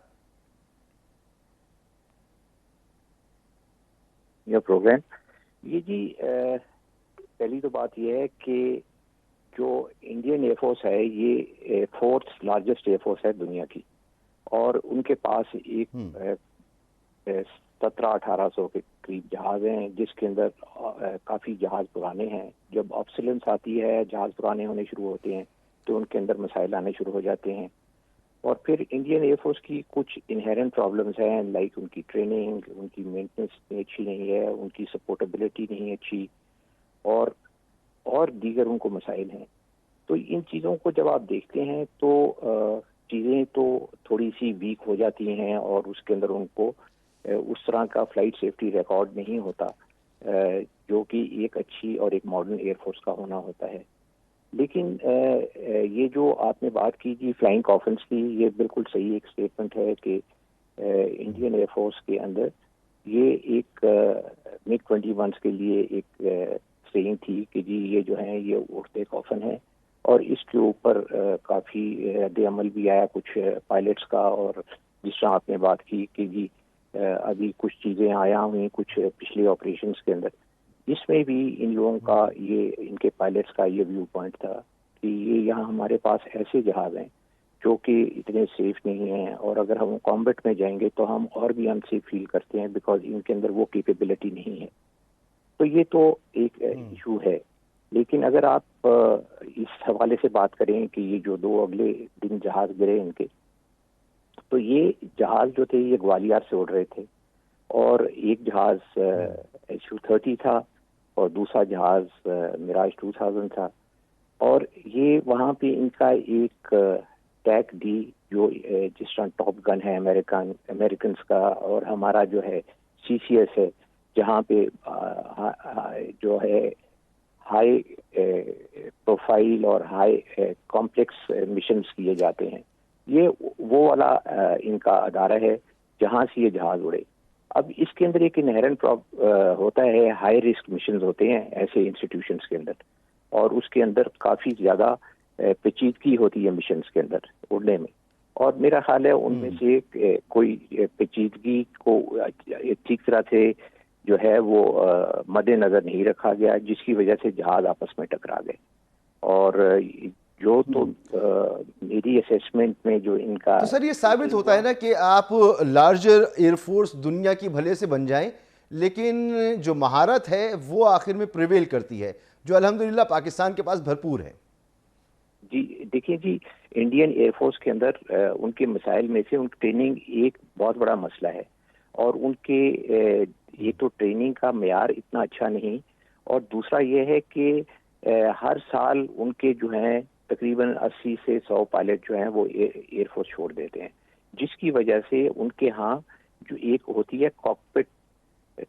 F: यह प्रोग्राम ये जी पहली तो बात यह है कि जो इंडियन एयरफोर्स है ये 4th लार्जेस्ट एयरफोर्स है दुनिया की और उनके पास एक 1700-1800 के करीब जहाज हैं जिसके अंदर काफ़ी जहाज पुराने हैं। जब ऑब्सोलेंस आती है, जहाज पुराने होने शुरू होते हैं तो उनके अंदर मसाइल आने शुरू हो जाते हैं। और फिर इंडियन एयरफोर्स की कुछ इनहेरेंट प्रॉब्लम्स हैं, लाइक उनकी ट्रेनिंग, उनकी मेंटेनेंस अच्छी नहीं है, उनकी सपोर्टेबिलिटी नहीं अच्छी और दीगर उनको मसाइल हैं। तो इन चीज़ों को जब आप देखते हैं तो चीज़ें तो थोड़ी सी वीक हो जाती हैं और उसके अंदर उनको उस तरह का फ्लाइट सेफ्टी रिकॉर्ड नहीं होता जो कि एक अच्छी और एक मॉडर्न एयरफोर्स का होना होता है। लेकिन ये जो आपने बात की जी फ्लाइंग कॉफिन्स की, ये बिल्कुल सही एक स्टेटमेंट है कि इंडियन एयरफोर्स के अंदर ये एक मिग 21 के लिए एक सेइंग थी कि जी ये जो है ये उड़ते कॉफिन है, और इसके ऊपर काफ़ी रद्द अमल भी आया कुछ पायलट्स का। और जिस तरह आपने बात की कि जी अभी कुछ चीज़ें आया हुई कुछ पिछले ऑपरेशंस के अंदर, इसमें भी इन लोगों का ये इनके पायलट्स का ये व्यू पॉइंट था कि ये यहाँ हमारे पास ऐसे जहाज़ हैं जो कि इतने सेफ नहीं हैं, और अगर हम कॉम्बैट में जाएंगे तो हम और भी अनसेफ फील करते हैं बिकॉज इनके अंदर वो कैपेबिलिटी नहीं है। तो ये तो एक इशू है। लेकिन अगर आप इस हवाले से बात करें कि ये जो 2 अगले दिन जहाज गिरे इनके, तो ये जहाज जो थे ये ग्वालियर से उड़ रहे थे, और एक जहाज SU-30 था और दूसरा जहाज मिराज 2000 था। और ये वहाँ पे इनका एक टैग दी जो जिस तरह टॉप गन है अमेरिकन का, और हमारा जो है CCS है जहाँ पे जो है हाई प्रोफाइल और हाई कॉम्प्लेक्स मिशंस किए जाते हैं, ये वो वाला इनका अदारा है जहाँ से ये जहाज उड़े। अब इसके अंदर एक इनहेरेंट होता है, हाई रिस्क मिशंस होते हैं ऐसे इंस्टीट्यूशंस के अंदर, और उसके अंदर काफ़ी ज़्यादा पेचीदगी होती है मिशंस के अंदर उड़ने में। और मेरा ख्याल है उनमें से कोई पेचीदगी को ठीक तरह से जो है वो मद्देनजर नहीं रखा गया, जिसकी वजह से जहाज आपस में टकरा गए। और जो तो मेरी असेसमेंट में जो इनका,
A: तो सर ये साबित होता है ना कि आप लार्जर एयरफोर्स दुनिया की भले से बन जाएं, लेकिन जो महारत है वो आखिर में प्रिवेल करती है, जो अल्हम्दुलिल्लाह पाकिस्तान के पास भरपूर है।
F: जी देखिए जी, इंडियन एयरफोर्स के अंदर उनके मसाइल में से उनकी ट्रेनिंग एक बहुत बड़ा मसला है, और उनके ये तो ट्रेनिंग का मेयार इतना अच्छा नहीं, और दूसरा ये है कि हर साल उनके जो हैं तकरीबन 80 से 100 पायलट जो हैं वो एयरफोर्स छोड़ देते हैं, जिसकी वजह से उनके यहाँ जो एक होती है cockpit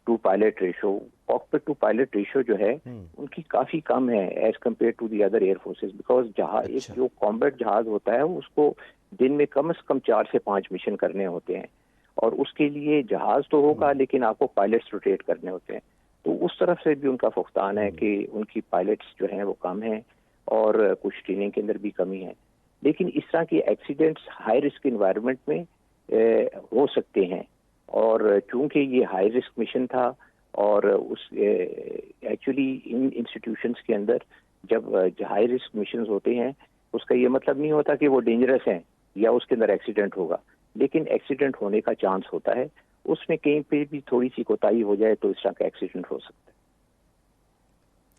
F: to pilot ratio, cockpit to pilot ratio जो है उनकी काफ़ी कम है as compared to the other air forces, because जहाज एक जो कॉम्बैट जहाज होता है उसको दिन में कम से कम 4 से 5 मिशन करने होते हैं, और उसके लिए जहाज तो होगा लेकिन आपको पायलट्स रोटेट करने होते हैं। तो उस तरफ से भी उनका फुकतान है कि उनकी पायलट्स जो हैं वो कम हैं, और कुछ ट्रेनिंग के अंदर भी कमी है। लेकिन इस तरह के एक्सीडेंट्स हाई रिस्क इन्वायरमेंट में हो सकते हैं, और चूंकि ये हाई रिस्क मिशन था, और उस एक्चुअली इन इंस्टीट्यूशंस के अंदर जब हाई रिस्क मिशन होते हैं उसका ये मतलब नहीं होता कि वो डेंजरस हैं या उसके अंदर एक्सीडेंट होगा, लेकिन एक्सीडेंट होने का चांस होता है, उसमें कहीं पे भी थोड़ी सी कोताही हो जाए तो इस तरह का एक्सीडेंट हो सकता है।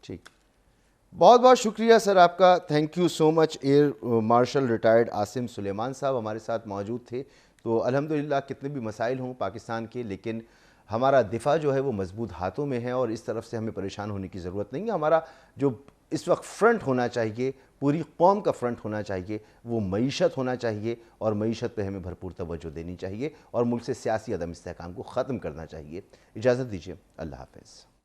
A: ठीक, बहुत बहुत शुक्रिया सर आपका, thank you so much. Air marshal retired Asim Suleman साहब हमारे साथ मौजूद थे। तो अल्हम्दुलिल्लाह कितने भी मसाइल हों पाकिस्तान के, लेकिन हमारा दिफा जो है वो मजबूत हाथों में है, और इस तरफ से हमें परेशान होने की ज़रूरत नहीं है। हमारा जो इस वक्त फ्रंट होना चाहिए, पूरी कौम का फ्रंट होना चाहिए, वो मईशत होना चाहिए, और मईशत पे हमें भरपूर तवज्जो देनी चाहिए, और मुल्क से सियासी अदम इस्तेहकाम को ख़त्म करना चाहिए। इजाज़त दीजिए, अल्लाह हाफ़िज़।